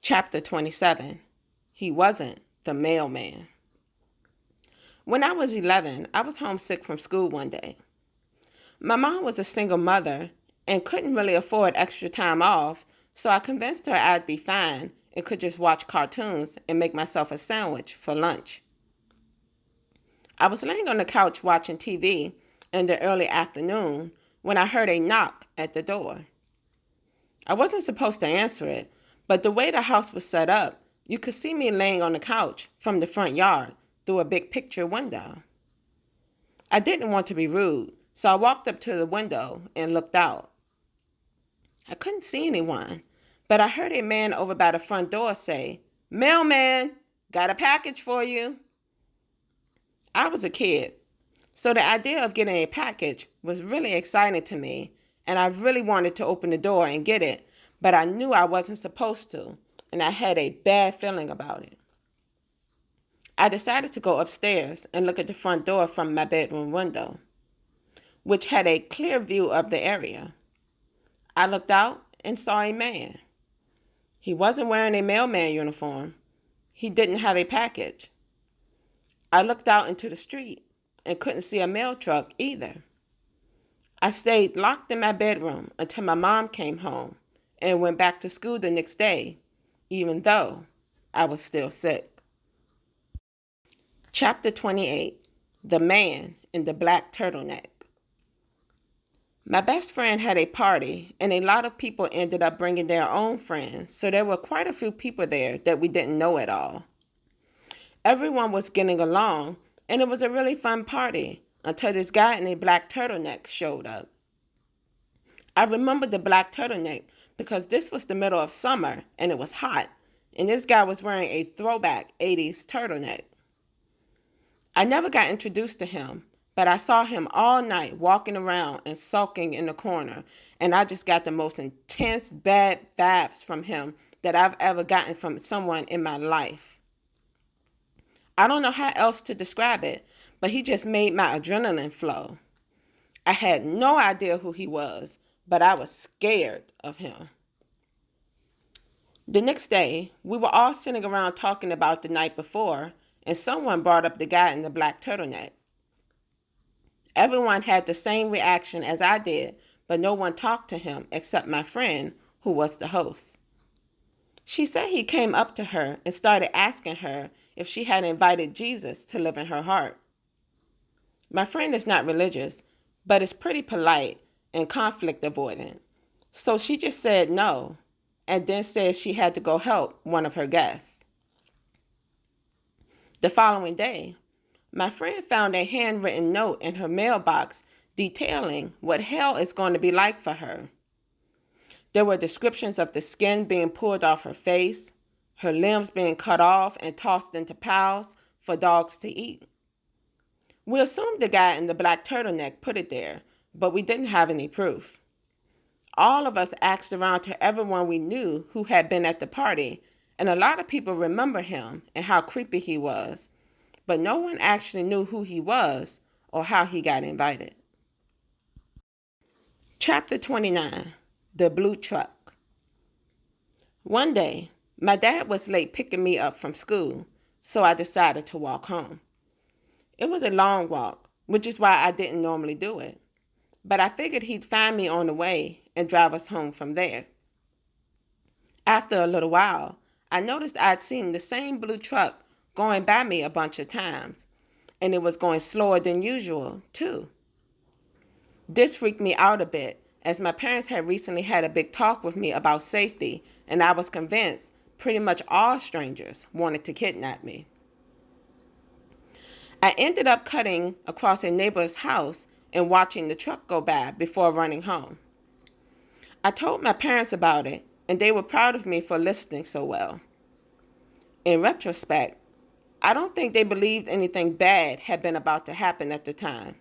Chapter 27. He wasn't the mailman. When I was 11, I was homesick from school one day. My mom was a single mother and couldn't really afford extra time off, so I convinced her I'd be fine and could just watch cartoons and make myself a sandwich for lunch. I was laying on the couch watching TV in the early afternoon when I heard a knock at the door. I wasn't supposed to answer it, but the way the house was set up, you could see me laying on the couch from the front yard through a big picture window. I didn't want to be rude, so I walked up to the window and looked out. I couldn't see anyone, but I heard a man over by the front door say, "Mailman, got a package for you." I was a kid, so the idea of getting a package was really exciting to me, and I really wanted to open the door and get it, but I knew I wasn't supposed to, and I had a bad feeling about it. I decided to go upstairs and look at the front door from my bedroom window, which had a clear view of the area. I looked out and saw a man. He wasn't wearing a mailman uniform. He didn't have a package. I looked out into the street and couldn't see a mail truck either. I stayed locked in my bedroom until my mom came home and went back to school the next day, even though I was still sick. Chapter 28. The Man in the Black Turtleneck. My best friend had a party, and a lot of people ended up bringing their own friends, so there were quite a few people there that we didn't know at all. Everyone was getting along, and it was a really fun party until this guy in a black turtleneck showed up. I remember the black turtleneck because this was the middle of summer, and it was hot, and this guy was wearing a throwback 80s turtleneck. I never got introduced to him, but I saw him all night walking around and sulking in the corner, and I just got the most intense bad vibes from him that I've ever gotten from someone in my life. I don't know how else to describe it, but he just made my adrenaline flow. I had no idea who he was, but I was scared of him. The next day, we were all sitting around talking about the night before, and someone brought up the guy in the black turtleneck. Everyone had the same reaction as I did, but no one talked to him except my friend, who was the host. She said he came up to her and started asking her if she had invited Jesus to live in her heart. My friend is not religious, but is pretty polite and conflict avoidant. So she just said no, and then said she had to go help one of her guests. The following day, my friend found a handwritten note in her mailbox detailing what hell is going to be like for her. There were descriptions of the skin being pulled off her face, her limbs being cut off and tossed into piles for dogs to eat. We assumed the guy in the black turtleneck put it there, but we didn't have any proof. All of us asked around to everyone we knew who had been at the party, and a lot of people remember him and how creepy he was, but no one actually knew who he was or how he got invited. Chapter 29, The Blue Truck. One day, my dad was late picking me up from school, so I decided to walk home. It was a long walk, which is why I didn't normally do it, but I figured he'd find me on the way and drive us home from there. After a little while, I noticed I'd seen the same blue truck going by me a bunch of times, and it was going slower than usual, too. This freaked me out a bit, as my parents had recently had a big talk with me about safety, and I was convinced pretty much all strangers wanted to kidnap me. I ended up cutting across a neighbor's house and watching the truck go by before running home. I told my parents about it, and they were proud of me for listening so well. In retrospect, I don't think they believed anything bad had been about to happen at the time.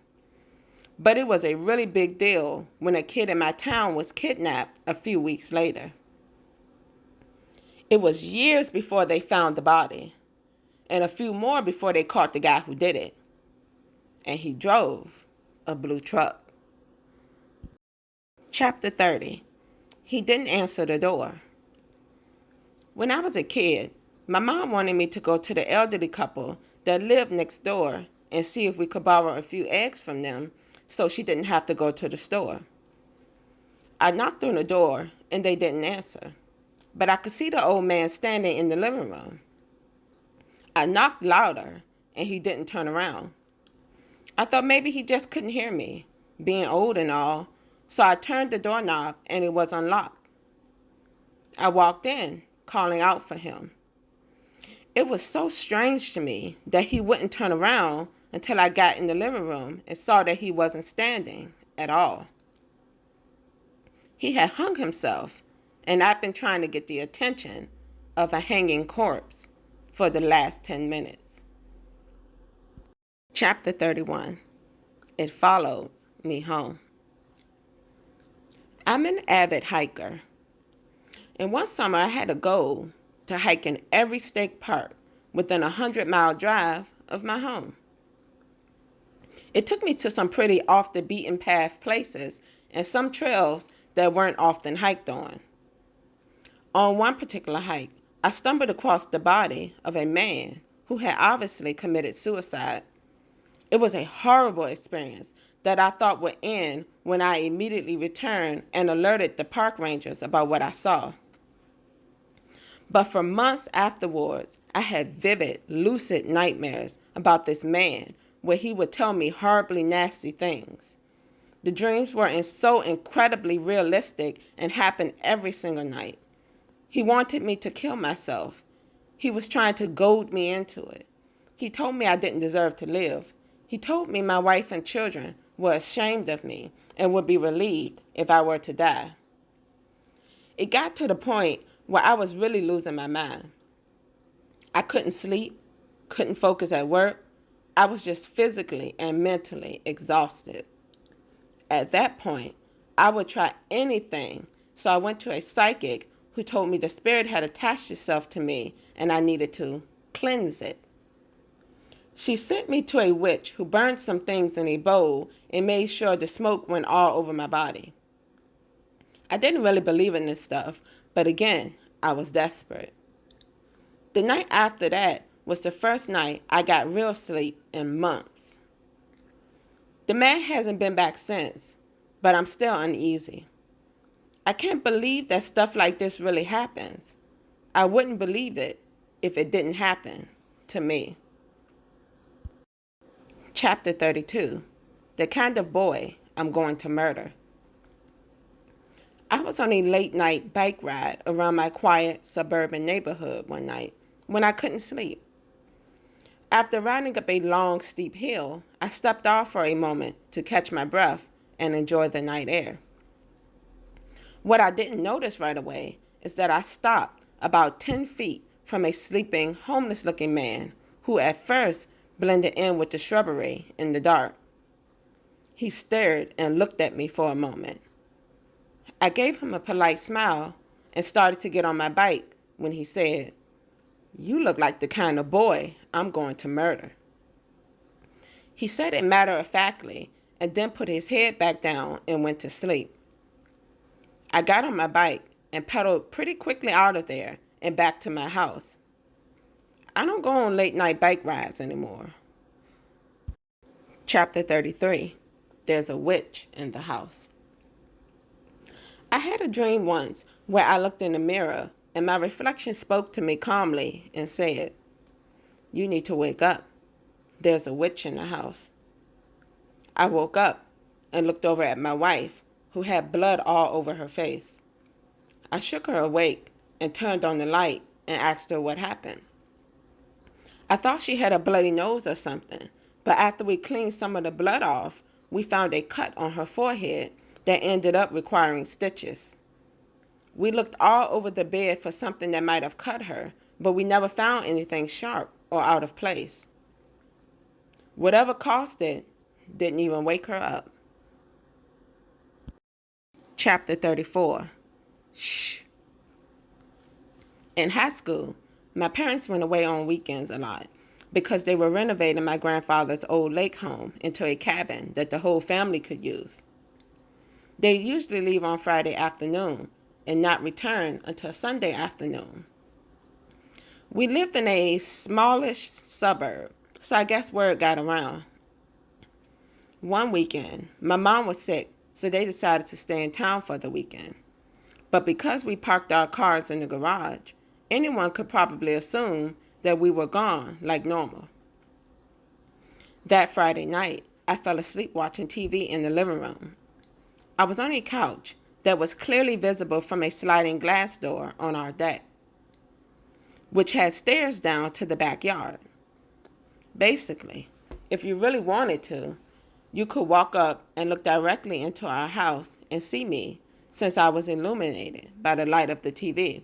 But it was a really big deal when a kid in my town was kidnapped a few weeks later. It was years before they found the body, and a few more before they caught the guy who did it. And he drove a blue truck. Chapter 30. He didn't answer the door. When I was a kid, my mom wanted me to go to the elderly couple that lived next door and see if we could borrow a few eggs from them so she didn't have to go to the store. I knocked on the door and they didn't answer, but I could see the old man standing in the living room. I knocked louder and he didn't turn around. I thought maybe he just couldn't hear me, being old and all, so I turned the doorknob and it was unlocked. I walked in, calling out for him. It was so strange to me that he wouldn't turn around until I got in the living room and saw that he wasn't standing at all. He had hung himself, and I'd been trying to get the attention of a hanging corpse for the last 10 minutes. Chapter 31. It followed me home. I'm an avid hiker, and one summer I had a goal to hike in every state park within a 100-mile drive of my home. It took me to some pretty off-the-beaten-path places and some trails that weren't often hiked on. On one particular hike, I stumbled across the body of a man who had obviously committed suicide. It was a horrible experience that I thought would end when I immediately returned and alerted the park rangers about what I saw. But for months afterwards, I had vivid, lucid nightmares about this man where he would tell me horribly nasty things. The dreams were so incredibly realistic and happened every single night. He wanted me to kill myself. He was trying to goad me into it. He told me I didn't deserve to live. He told me my wife and children were ashamed of me and would be relieved if I were to die. It got to the point where I was really losing my mind. I couldn't sleep, couldn't focus at work, I was just physically and mentally exhausted. At that point, I would try anything, so I went to a psychic who told me the spirit had attached itself to me and I needed to cleanse it. She sent me to a witch who burned some things in a bowl and made sure the smoke went all over my body. I didn't really believe in this stuff, but again, I was desperate. The night after that was the first night I got real sleep in months. The man hasn't been back since, but I'm still uneasy. I can't believe that stuff like this really happens. I wouldn't believe it if it didn't happen to me. Chapter 32. The kind of boy I'm going to murder. I was on a late night bike ride around my quiet suburban neighborhood one night when I couldn't sleep. After riding up a long, steep hill, I stepped off for a moment to catch my breath and enjoy the night air. What I didn't notice right away is that I stopped about 10 feet from a sleeping, homeless-looking man who at first blended in with the shrubbery in the dark. He stared and looked at me for a moment. I gave him a polite smile and started to get on my bike when he said, "You look like the kind of boy I'm going to murder." He said it matter-of-factly and then put his head back down and went to sleep. I got on my bike and pedaled pretty quickly out of there and back to my house. I don't go on late-night bike rides anymore. Chapter 33. There's a witch in the house. I had a dream once where I looked in the mirror and my reflection spoke to me calmly and said, "You need to wake up. There's a witch in the house." I woke up and looked over at my wife, who had blood all over her face. I shook her awake and turned on the light and asked her what happened. I thought she had a bloody nose or something, but after we cleaned some of the blood off, we found a cut on her forehead that ended up requiring stitches. We looked all over the bed for something that might have cut her, but we never found anything sharp or out of place. Whatever caused it didn't even wake her up. Chapter 34. Shh. In high school, my parents went away on weekends a lot because they were renovating my grandfather's old lake home into a cabin that the whole family could use. They usually leave on Friday afternoon and not return until Sunday afternoon. We lived in a smallish suburb, so I guess word got around. One weekend, my mom was sick, so they decided to stay in town for the weekend. But because we parked our cars in the garage, anyone could probably assume that we were gone like normal. That Friday night, I fell asleep watching TV in the living room. I was on a couch that was clearly visible from a sliding glass door on our deck, which had stairs down to the backyard. Basically, if you really wanted to, you could walk up and look directly into our house and see me, since I was illuminated by the light of the TV.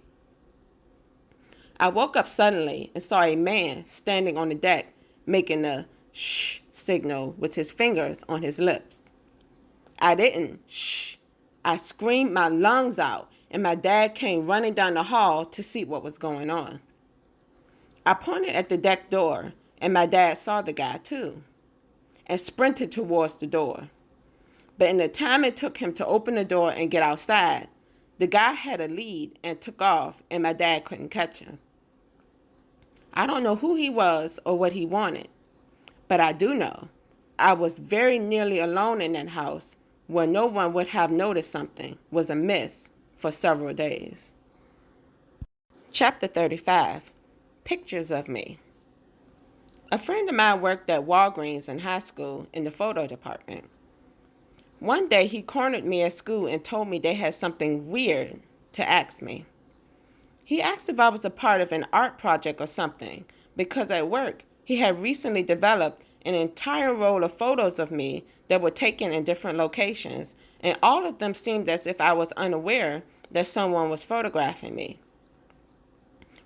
I woke up suddenly and saw a man standing on the deck making the shh signal with his fingers on his lips. I didn't shh. I screamed my lungs out and my dad came running down the hall to see what was going on. I pointed at the deck door and my dad saw the guy too and sprinted towards the door. But in the time it took him to open the door and get outside, the guy had a lead and took off and my dad couldn't catch him. I don't know who he was or what he wanted, but I do know I was very nearly alone in that house where no one would have noticed something was amiss for several days. Chapter 35. Pictures of me. A friend of mine worked at Walgreens in high school in the photo department. One day he cornered me at school and told me they had something weird to ask me. He asked if I was a part of an art project or something, because at work he had recently developed an entire roll of photos of me that were taken in different locations, and all of them seemed as if I was unaware that someone was photographing me.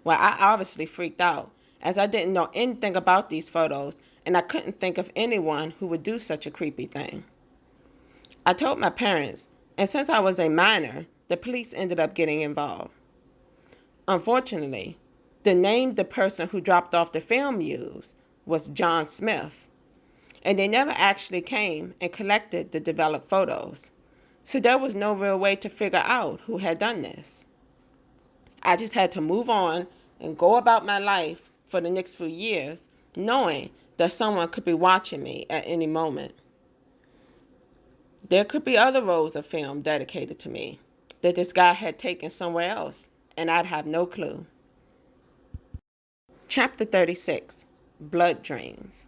Well, I obviously freaked out, as I didn't know anything about these photos, and I couldn't think of anyone who would do such a creepy thing. I told my parents, and since I was a minor, the police ended up getting involved. Unfortunately, the person who dropped off the film used was John Smith, and they never actually came and collected the developed photos. So there was no real way to figure out who had done this. I just had to move on and go about my life for the next few years, knowing that someone could be watching me at any moment. There could be other rolls of film dedicated to me that this guy had taken somewhere else, and I'd have no clue. Chapter 36, Blood Dreams.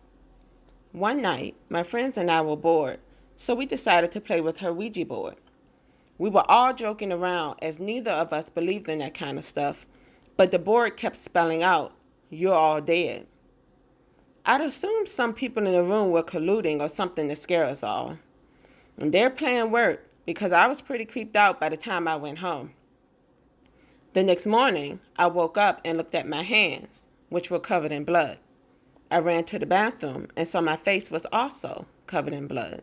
One night, my friends and I were bored, so we decided to play with her Ouija board. We were all joking around as neither of us believed in that kind of stuff, but the board kept spelling out, "You're all dead." I'd assumed some people in the room were colluding or something to scare us all. And their plan worked because I was pretty creeped out by the time I went home. The next morning, I woke up and looked at my hands, which were covered in blood. I ran to the bathroom and saw my face was also covered in blood.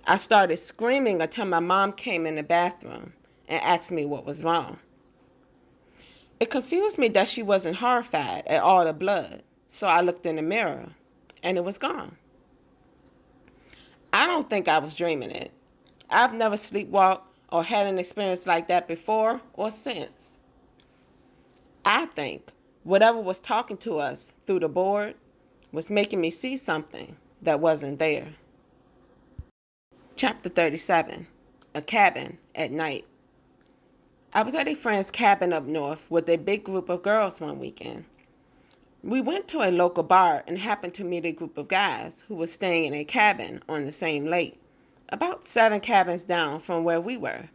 I started screaming until my mom came in the bathroom and asked me what was wrong. It confused me that she wasn't horrified at all the blood, so I looked in the mirror and it was gone. I don't think I was dreaming it. I've never sleepwalked or had an experience like that before or since. I think whatever was talking to us through the board was making me see something that wasn't there. Chapter 37, A Cabin at Night. I was at a friend's cabin up north with a big group of girls one weekend. We went to a local bar and happened to meet a group of guys who were staying in a cabin on the same lake, about 7 cabins down from where we were.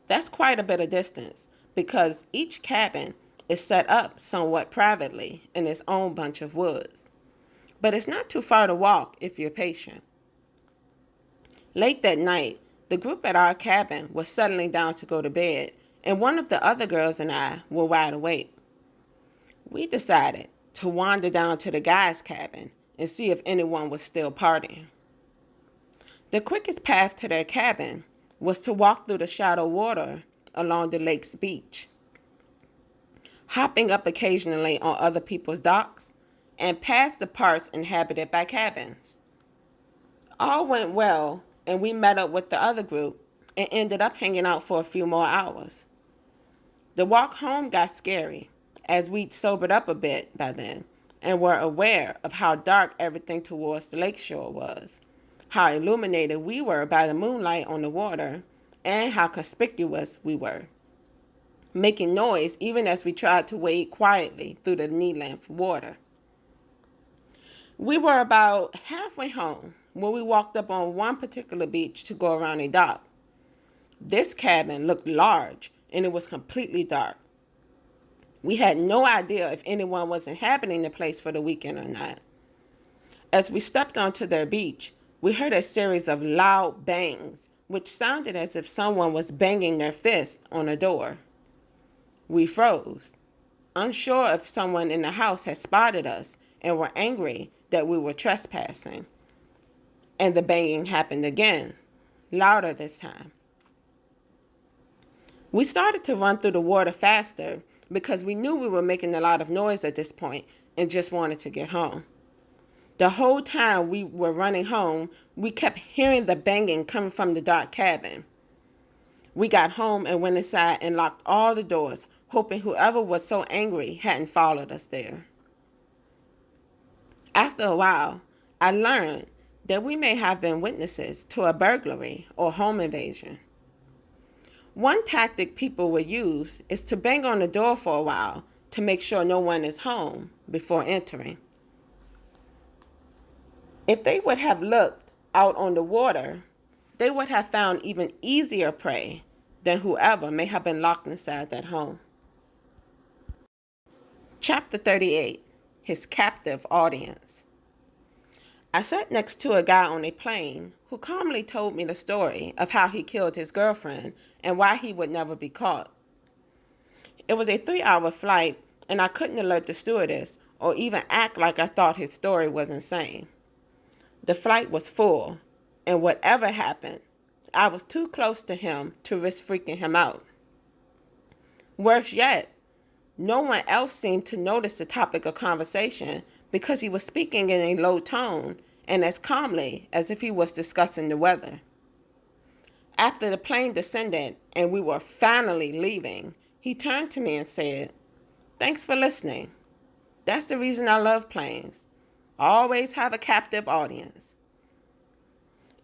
That's quite a bit of distance because each cabin is set up somewhat privately in its own bunch of woods. But it's not too far to walk if you're patient. Late that night, the group at our cabin was settling down to go to bed, and one of the other girls and I were wide awake. We decided to wander down to the guys' cabin and see if anyone was still partying. The quickest path to their cabin was to walk through the shallow water along the lake's beach, hopping up occasionally on other people's docks, and past the parts inhabited by cabins. All went well, and we met up with the other group and ended up hanging out for a few more hours. The walk home got scary, as we'd sobered up a bit by then and were aware of how dark everything towards the lakeshore was, how illuminated we were by the moonlight on the water, and how conspicuous we were, making noise even as we tried to wade quietly through the knee-length water. We were about halfway home when we walked up on one particular beach to go around a dock. This cabin looked large and it was completely dark. We had no idea if anyone was inhabiting the place for the weekend or not. As we stepped onto their beach, we heard a series of loud bangs, which sounded as if someone was banging their fist on a door. We froze, unsure if someone in the house had spotted us and were angry that we were trespassing. And the banging happened again, louder this time. We started to run through the water faster because we knew we were making a lot of noise at this point and just wanted to get home. The whole time we were running home, we kept hearing the banging coming from the dark cabin. We got home and went inside and locked all the doors, hoping whoever was so angry hadn't followed us there. After a while, I learned that we may have been witnesses to a burglary or home invasion. One tactic people will use is to bang on the door for a while to make sure no one is home before entering. If they would have looked out on the water, they would have found even easier prey than whoever may have been locked inside that home. Chapter 38, His Captive Audience. I sat next to a guy on a plane who calmly told me the story of how he killed his girlfriend and why he would never be caught. It was a 3-hour flight, and I couldn't alert the stewardess or even act like I thought his story was insane. The flight was full, and whatever happened, I was too close to him to risk freaking him out. Worse yet, no one else seemed to notice the topic of conversation because he was speaking in a low tone and as calmly as if he was discussing the weather. After the plane descended and we were finally leaving, he turned to me and said, "Thanks for listening. That's the reason I love planes. Always have a captive audience."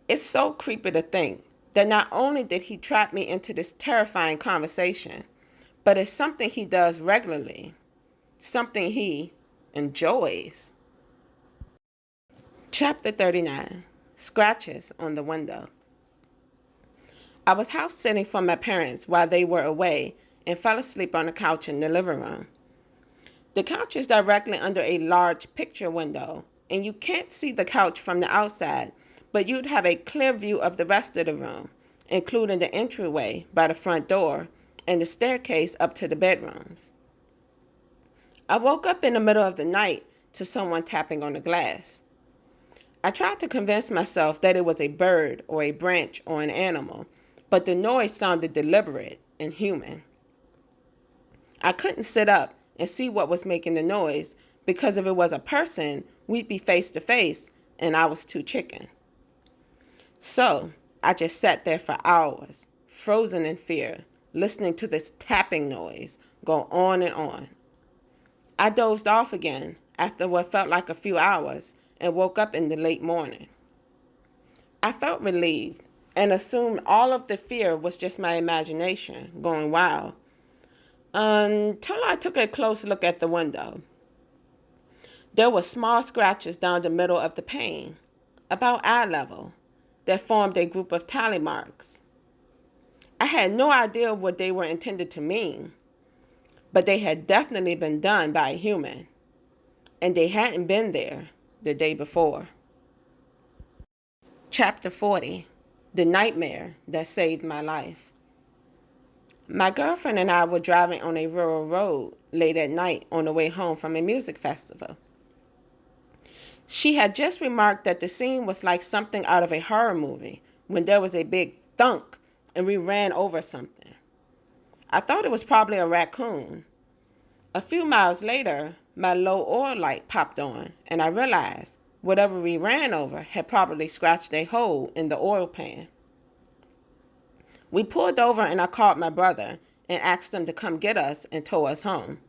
It's so creepy to think that not only did he trap me into this terrifying conversation, but it's something he does regularly, something he enjoys. Chapter 39, Scratches on the Window. I was house sitting for my parents while they were away and fell asleep on the couch in the living room. The couch is directly under a large picture window, and you can't see the couch from the outside, but you'd have a clear view of the rest of the room, including the entryway by the front door and the staircase up to the bedrooms. I woke up in the middle of the night to someone tapping on the glass. I tried to convince myself that it was a bird or a branch or an animal, but the noise sounded deliberate and human. I couldn't sit up and see what was making the noise because if it was a person, we'd be face to face, and I was too chicken. So I just sat there for hours, frozen in fear, listening to this tapping noise go on and on. I dozed off again after what felt like a few hours and woke up in the late morning. I felt relieved and assumed all of the fear was just my imagination going wild until I took a close look at the window. There were small scratches down the middle of the pane, about eye level, that formed a group of tally marks. I had no idea what they were intended to mean, but they had definitely been done by a human, and they hadn't been there the day before. Chapter 40, The Nightmare That Saved My Life. My girlfriend and I were driving on a rural road late at night on the way home from a music festival. She had just remarked that the scene was like something out of a horror movie when there was a big thunk and we ran over something. I thought it was probably a raccoon. A few miles later, my low oil light popped on, and I realized whatever we ran over had probably scratched a hole in the oil pan. We pulled over and I called my brother and asked him to come get us and tow us home.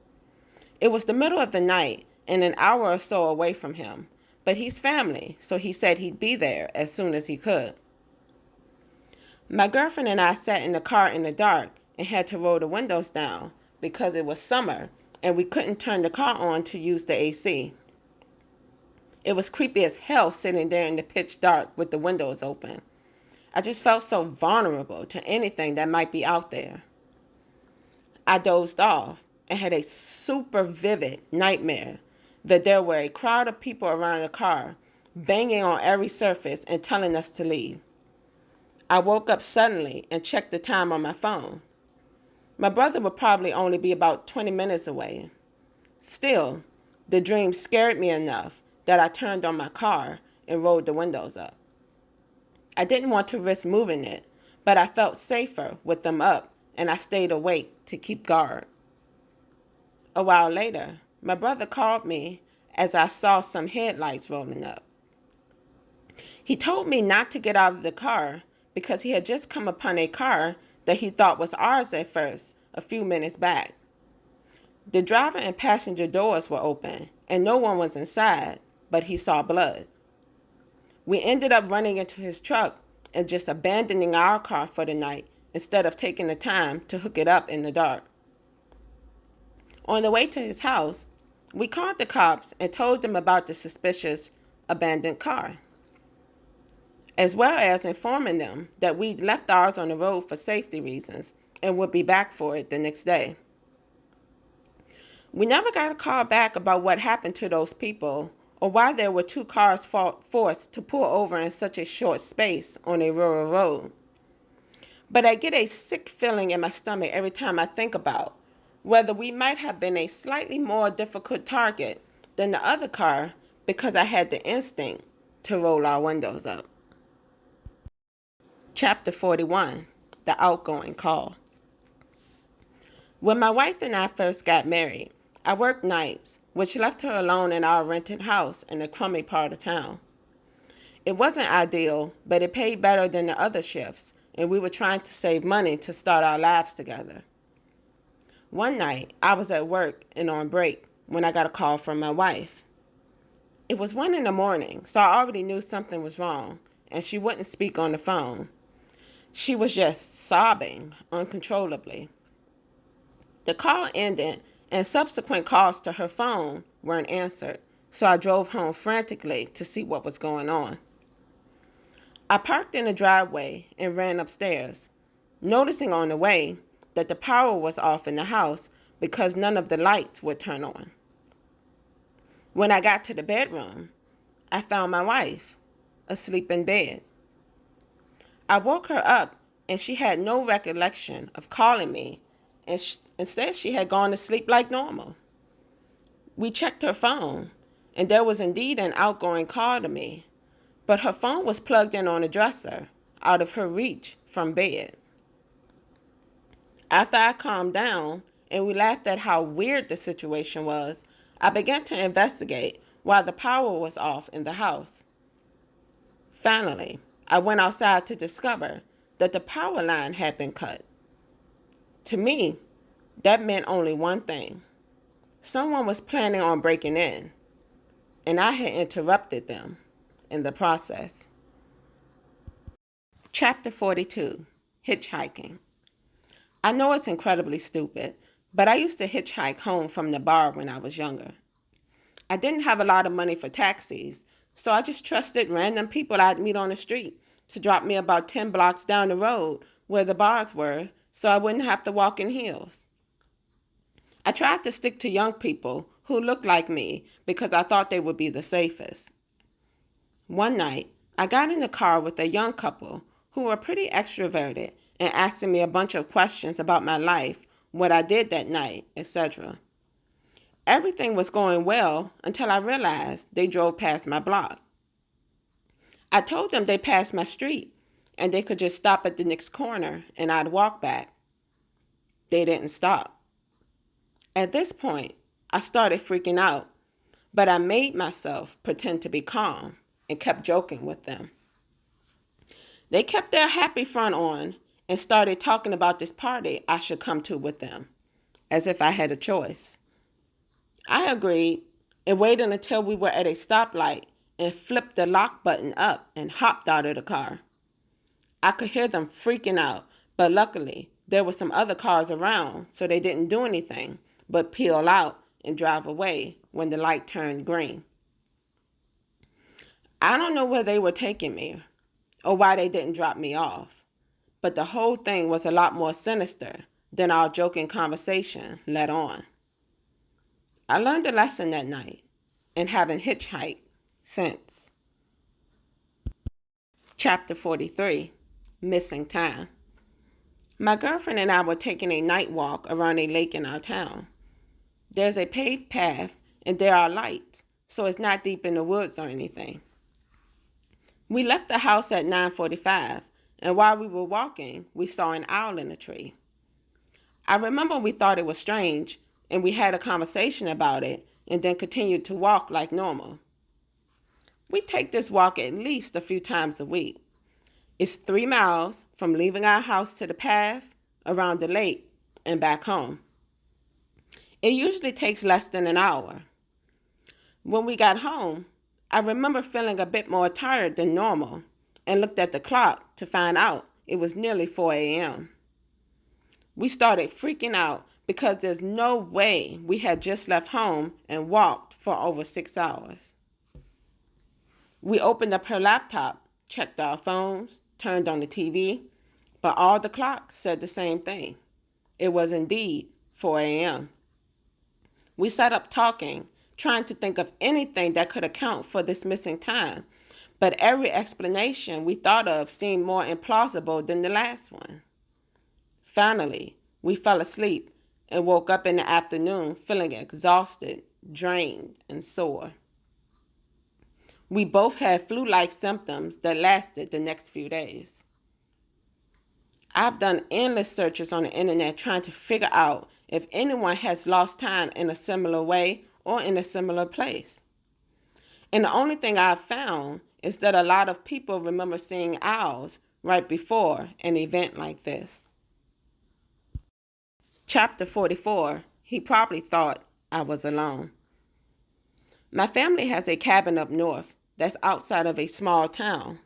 It was the middle of the night and an hour or so away from him, but he's family, so he said he'd be there as soon as he could. My girlfriend and I sat in the car in the dark and had to roll the windows down because it was summer and we couldn't turn the car on to use the AC. It was creepy as hell sitting there in the pitch dark with the windows open. I just felt so vulnerable to anything that might be out there. I dozed off and had a super vivid nightmare that there were a crowd of people around the car, banging on every surface and telling us to leave. I woke up suddenly and checked the time on my phone. My brother would probably only be about 20 minutes away. Still, the dream scared me enough that I turned on my car and rolled the windows up. I didn't want to risk moving it, but I felt safer with them up, and I stayed awake to keep guard. A while later, my brother called me as I saw some headlights rolling up. He told me not to get out of the car because he had just come upon a car that he thought was ours at first, a few minutes back. The driver and passenger doors were open, and no one was inside, but he saw blood. We ended up running into his truck and just abandoning our car for the night instead of taking the time to hook it up in the dark. On the way to his house, we called the cops and told them about the suspicious abandoned car, as well as informing them that we'd left ours on the road for safety reasons and would be back for it the next day. We never got a call back about what happened to those people or why there were two cars forced to pull over in such a short space on a rural road. But I get a sick feeling in my stomach every time I think about whether we might have been a slightly more difficult target than the other car because I had the instinct to roll our windows up. Chapter 41, The Outgoing Call. When my wife and I first got married, I worked nights, which left her alone in our rented house in a crummy part of town. It wasn't ideal, but it paid better than the other shifts, and we were trying to save money to start our lives together. One night, I was at work and on break when I got a call from my wife. It was 1 a.m, so I already knew something was wrong, and she wouldn't speak on the phone. She was just sobbing uncontrollably. The call ended, and subsequent calls to her phone weren't answered, so I drove home frantically to see what was going on. I parked in the driveway and ran upstairs, noticing on the way that the power was off in the house because none of the lights would turn on. When I got to the bedroom, I found my wife asleep in bed. I woke her up, and she had no recollection of calling me, and instead she had gone to sleep like normal. We checked her phone, and there was indeed an outgoing call to me, but her phone was plugged in on a dresser, out of her reach from bed. After I calmed down and we laughed at how weird the situation was, I began to investigate why the power was off in the house. Finally, I went outside to discover that the power line had been cut. To me, that meant only one thing. Someone was planning on breaking in, and I had interrupted them in the process. Chapter 42, Hitchhiking. I know it's incredibly stupid, but I used to hitchhike home from the bar when I was younger. I didn't have a lot of money for taxis, so I just trusted random people I'd meet on the street to drop me about 10 blocks down the road where the bars were so I wouldn't have to walk in heels. I tried to stick to young people who looked like me because I thought they would be the safest. One night, I got in the car with a young couple who were pretty extroverted and asking me a bunch of questions about my life, what I did that night, etc. Everything was going well until I realized they drove past my block. I told them they passed my street and they could just stop at the next corner and I'd walk back. They didn't stop. At this point, I started freaking out, but I made myself pretend to be calm and kept joking with them. They kept their happy front on and started talking about this party I should come to with them, as if I had a choice. I agreed and waited until we were at a stoplight and flipped the lock button up and hopped out of the car. I could hear them freaking out, but luckily there were some other cars around, so they didn't do anything but peel out and drive away when the light turned green. I don't know where they were taking me or why they didn't drop me off, but the whole thing was a lot more sinister than our joking conversation let on. I learned a lesson that night and haven't hitchhiked since. Chapter 43, Missing Time. My girlfriend and I were taking a night walk around a lake in our town. There's a paved path and there are lights, so it's not deep in the woods or anything. We left the house at 9:45, and while we were walking, we saw an owl in a tree. I remember we thought it was strange, and we had a conversation about it, and then continued to walk like normal. We take this walk at least a few times a week. It's 3 miles from leaving our house to the path, around the lake, and back home. It usually takes less than an hour. When we got home, I remember feeling a bit more tired than normal and looked at the clock to find out it was nearly 4 a.m. We started freaking out because there's no way we had just left home and walked for over 6 hours. We opened up her laptop, checked our phones, turned on the TV, but all the clocks said the same thing. It was indeed 4 a.m. We sat up talking, trying to think of anything that could account for this missing time, but every explanation we thought of seemed more implausible than the last one. Finally, we fell asleep and woke up in the afternoon feeling exhausted drained, and sore. We both had flu-like symptoms that lasted the next few days. I've done endless searches on the internet trying to figure out if anyone has lost time in a similar way or in a similar place. And the only thing I've found is that a lot of people remember seeing owls right before an event like this. Chapter 44, he probably thought I was alone. My family has a cabin up north that's outside of a small town.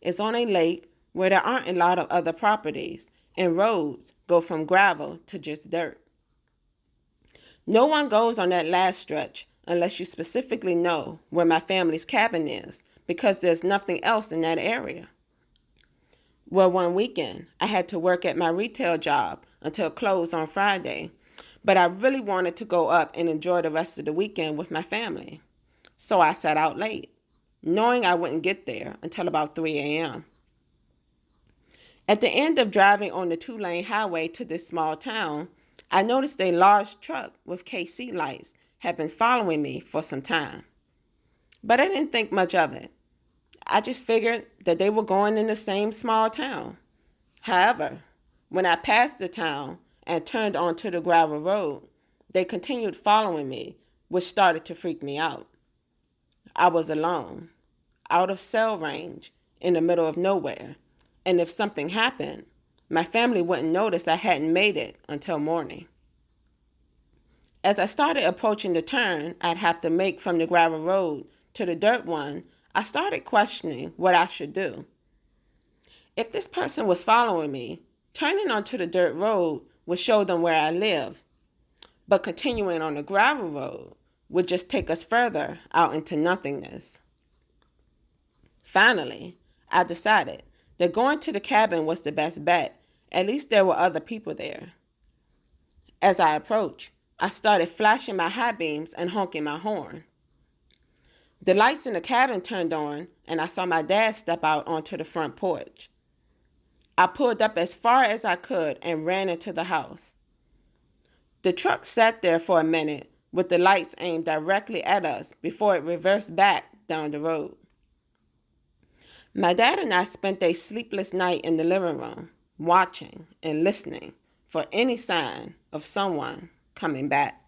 It's on a lake where there aren't a lot of other properties, and roads go from gravel to just dirt. No one goes on that last stretch unless you specifically know where my family's cabin is, because there's nothing else in that area. Well, one weekend, I had to work at my retail job until close on Friday, but I really wanted to go up and enjoy the rest of the weekend with my family. So I sat out late, knowing I wouldn't get there until about 3 a.m. At the end of driving on the 2-lane highway to this small town, I noticed a large truck with KC lights had been following me for some time. But I didn't think much of it. I just figured that they were going in the same small town. However, when I passed the town and turned onto the gravel road, they continued following me, which started to freak me out. I was alone, out of cell range, in the middle of nowhere, and if something happened, my family wouldn't notice I hadn't made it until morning. As I started approaching the turn I'd have to make from the gravel road to the dirt one, I started questioning what I should do. If this person was following me, turning onto the dirt road would show them where I live, but continuing on the gravel road would just take us further out into nothingness. Finally, I decided that going to the cabin was the best bet. At least there were other people there. As I approached, I started flashing my high beams and honking my horn. The lights in the cabin turned on, and I saw my dad step out onto the front porch. I pulled up as far as I could and ran into the house. The truck sat there for a minute with the lights aimed directly at us before it reversed back down the road. My dad and I spent a sleepless night in the living room, watching and listening for any sign of someone coming back.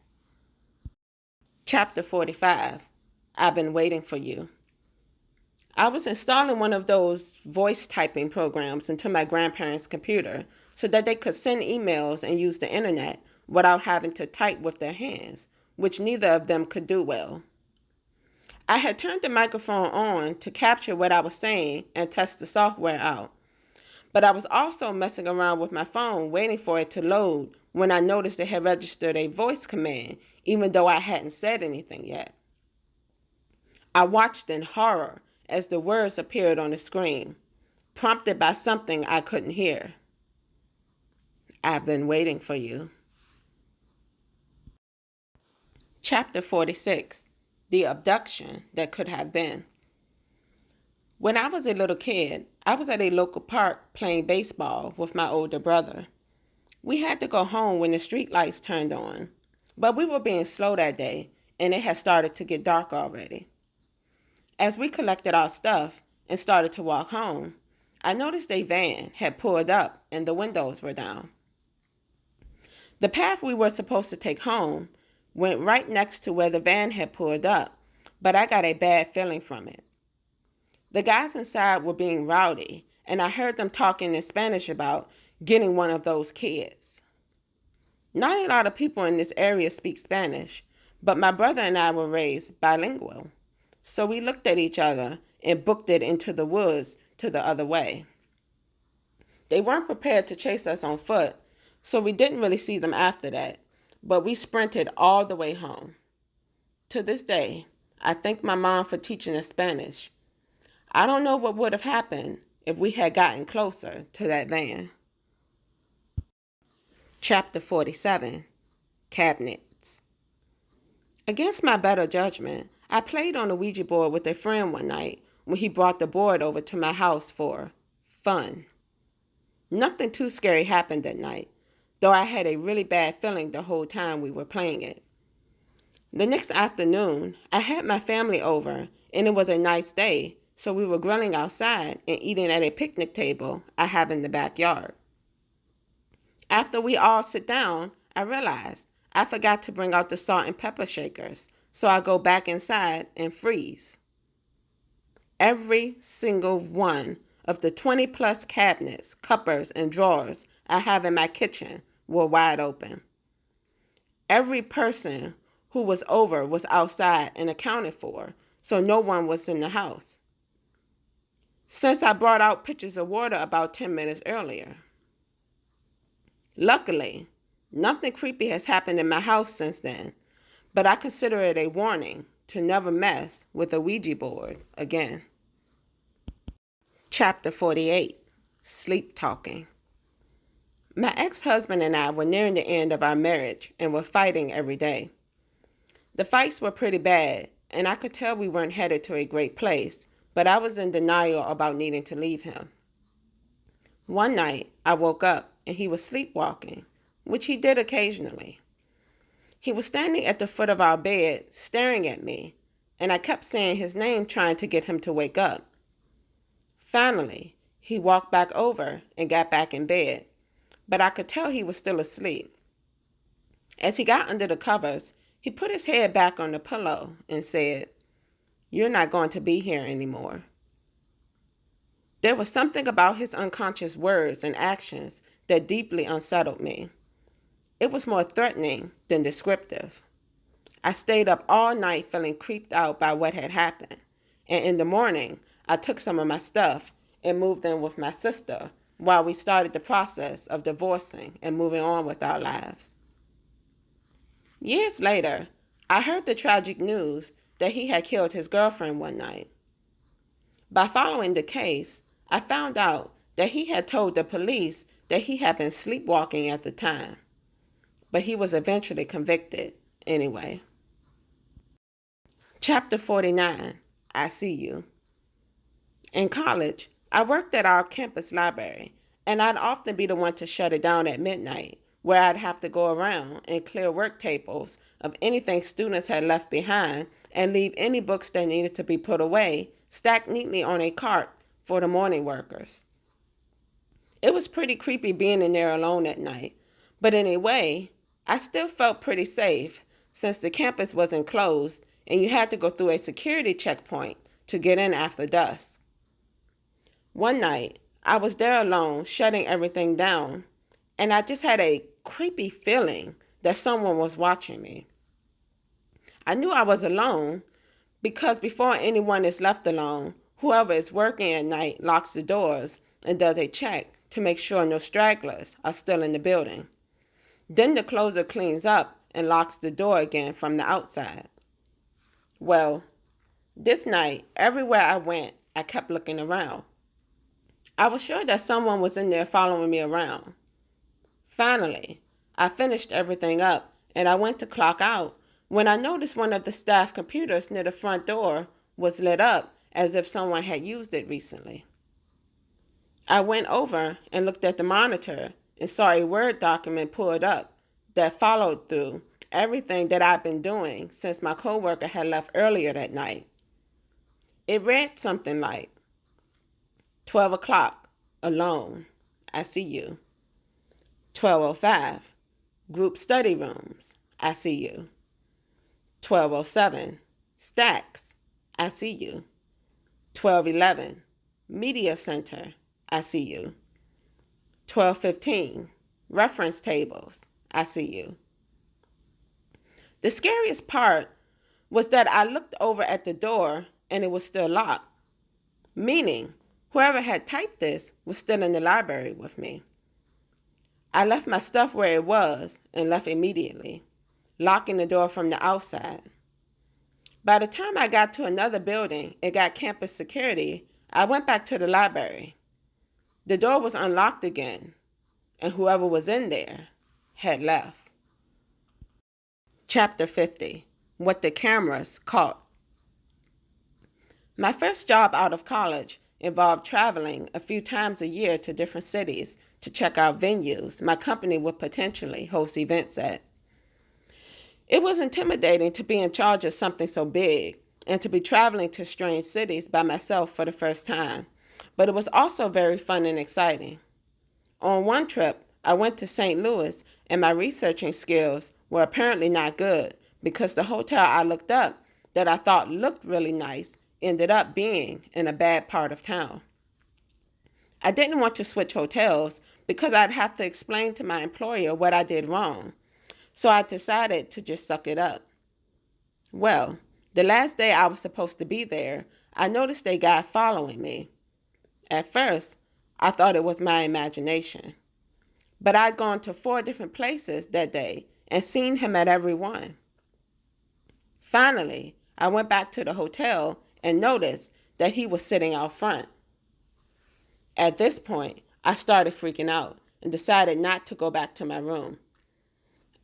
Chapter 45, I've been waiting for you. I was installing one of those voice typing programs into my grandparents' computer so that they could send emails and use the internet without having to type with their hands, which neither of them could do well. I had turned the microphone on to capture what I was saying and test the software out, but I was also messing around with my phone waiting for it to load when I noticed it had registered a voice command, even though I hadn't said anything yet. I watched in horror as the words appeared on the screen, prompted by something I couldn't hear. I've been waiting for you. Chapter 46, the abduction that could have been. When I was a little kid, I was at a local park playing baseball with my older brother. We had to go home when the street lights turned on, but we were being slow that day, and it had started to get dark already. As we collected our stuff and started to walk home, I noticed a van had pulled up and the windows were down. The path we were supposed to take home went right next to where the van had pulled up, but I got a bad feeling from it. The guys inside were being rowdy, and I heard them talking in Spanish about getting one of those kids. Not a lot of people in this area speak Spanish, but my brother and I were raised bilingual. So we looked at each other and booked it into the woods to the other way. They weren't prepared to chase us on foot, so we didn't really see them after that, but we sprinted all the way home. To this day, I thank my mom for teaching us Spanish. I don't know what would have happened if we had gotten closer to that van. Chapter 47, Cabinets. Against my better judgment, I played on the Ouija board with a friend one night when he brought the board over to my house for fun. Nothing too scary happened that night, though I had a really bad feeling the whole time we were playing it. The next afternoon, I had my family over, and it was a nice day, so we were grilling outside and eating at a picnic table I have in the backyard. After we all sit down, I realized I forgot to bring out the salt and pepper shakers, so I go back inside and freeze. Every single one of the 20 plus cabinets, cupboards, and drawers I have in my kitchen were wide open. Every person who was over was outside and accounted for, so no one was in the house. Since I brought out pitchers of water about 10 minutes earlier. Luckily, nothing creepy has happened in my house since then, but I consider it a warning to never mess with a Ouija board again. Chapter 48, Sleep Talking. My ex-husband and I were nearing the end of our marriage and were fighting every day. The fights were pretty bad, and I could tell we weren't headed to a great place, but I was in denial about needing to leave him. One night, I woke up and he was sleepwalking, which he did occasionally. He was standing at the foot of our bed, staring at me, and I kept saying his name trying to get him to wake up. Finally, he walked back over and got back in bed, but I could tell he was still asleep. As he got under the covers, he put his head back on the pillow and said, "You're not going to be here anymore." There was something about his unconscious words and actions that deeply unsettled me. It was more threatening than descriptive. I stayed up all night feeling creeped out by what had happened, and in the morning, I took some of my stuff and moved in with my sister while we started the process of divorcing and moving on with our lives. Years later, I heard the tragic news that he had killed his girlfriend one night. By following the case, I found out that he had told the police that he had been sleepwalking at the time, but he was eventually convicted anyway. Chapter 49, I See You. In college, I worked at our campus library, and I'd often be the one to shut it down at midnight, where I'd have to go around and clear work tables of anything students had left behind and leave any books that needed to be put away stacked neatly on a cart for the morning workers. It was pretty creepy being in there alone at night, but in a way, I still felt pretty safe since the campus wasn't closed and you had to go through a security checkpoint to get in after dusk. One night, I was there alone, shutting everything down, and I just had a creepy feeling that someone was watching me. I knew I was alone because before anyone is left alone, whoever is working at night locks the doors and does a check to make sure no stragglers are still in the building. Then the closer cleans up and locks the door again from the outside. Well, this night, everywhere I went, I kept looking around. I was sure that someone was in there following me around. Finally, I finished everything up and I went to clock out when I noticed one of the staff computers near the front door was lit up as if someone had used it recently. I went over and looked at the monitor and saw a Word document pulled up that followed through everything that I'd been doing since my coworker had left earlier that night. It read something like, 12 o'clock, alone, I see you. 12:05, group study rooms, I see you. 12:07, stacks, I see you. 12:11, media center, I see you. 12:15, reference tables, I see you. The scariest part was that I looked over at the door and it was still locked, meaning whoever had typed this was still in the library with me. I left my stuff where it was and left immediately, locking the door from the outside. By the time I got to another building and got campus security, I went back to the library. The door was unlocked again, and whoever was in there had left. Chapter 50, What the Cameras Caught. My first job out of college involved traveling a few times a year to different cities to check out venues my company would potentially host events at. It was intimidating to be in charge of something so big and to be traveling to strange cities by myself for the first time, but it was also very fun and exciting. On one trip, I went to St. Louis, and my researching skills were apparently not good because the hotel I looked up that I thought looked really nice ended up being in a bad part of town. I didn't want to switch hotels because I'd have to explain to my employer what I did wrong, so I decided to just suck it up. Well, the last day I was supposed to be there, I noticed a guy following me. At first, I thought it was my imagination, but I'd gone to 4 different places that day and seen him at every one. Finally, I went back to the hotel and noticed that he was sitting out front. At this point, I started freaking out and decided not to go back to my room.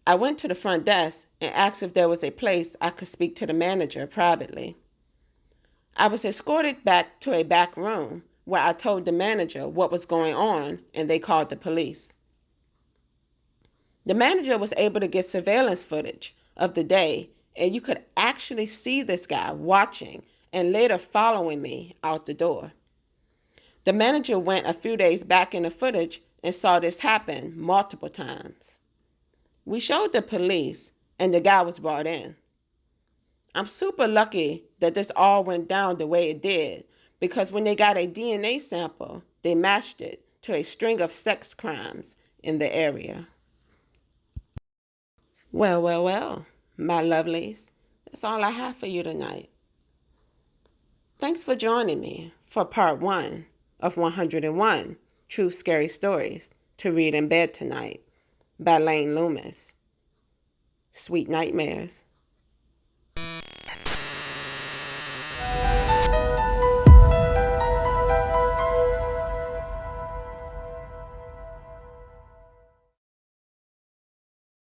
I went to the front desk and asked if there was a place I could speak to the manager privately. I was escorted back to a back room where I told the manager what was going on and they called the police. The manager was able to get surveillance footage of the day, and you could actually see this guy watching and later following me out the door. The manager went a few days back in the footage and saw this happen multiple times. We showed the police, and the guy was brought in. I'm super lucky that this all went down the way it did, because when they got a DNA sample, they matched it to a string of sex crimes in the area. Well, my lovelies, that's all I have for you tonight. Thanks for joining me for part 1 of 101 True Scary Stories to Read in Bed Tonight by Loomis. Sweet nightmares.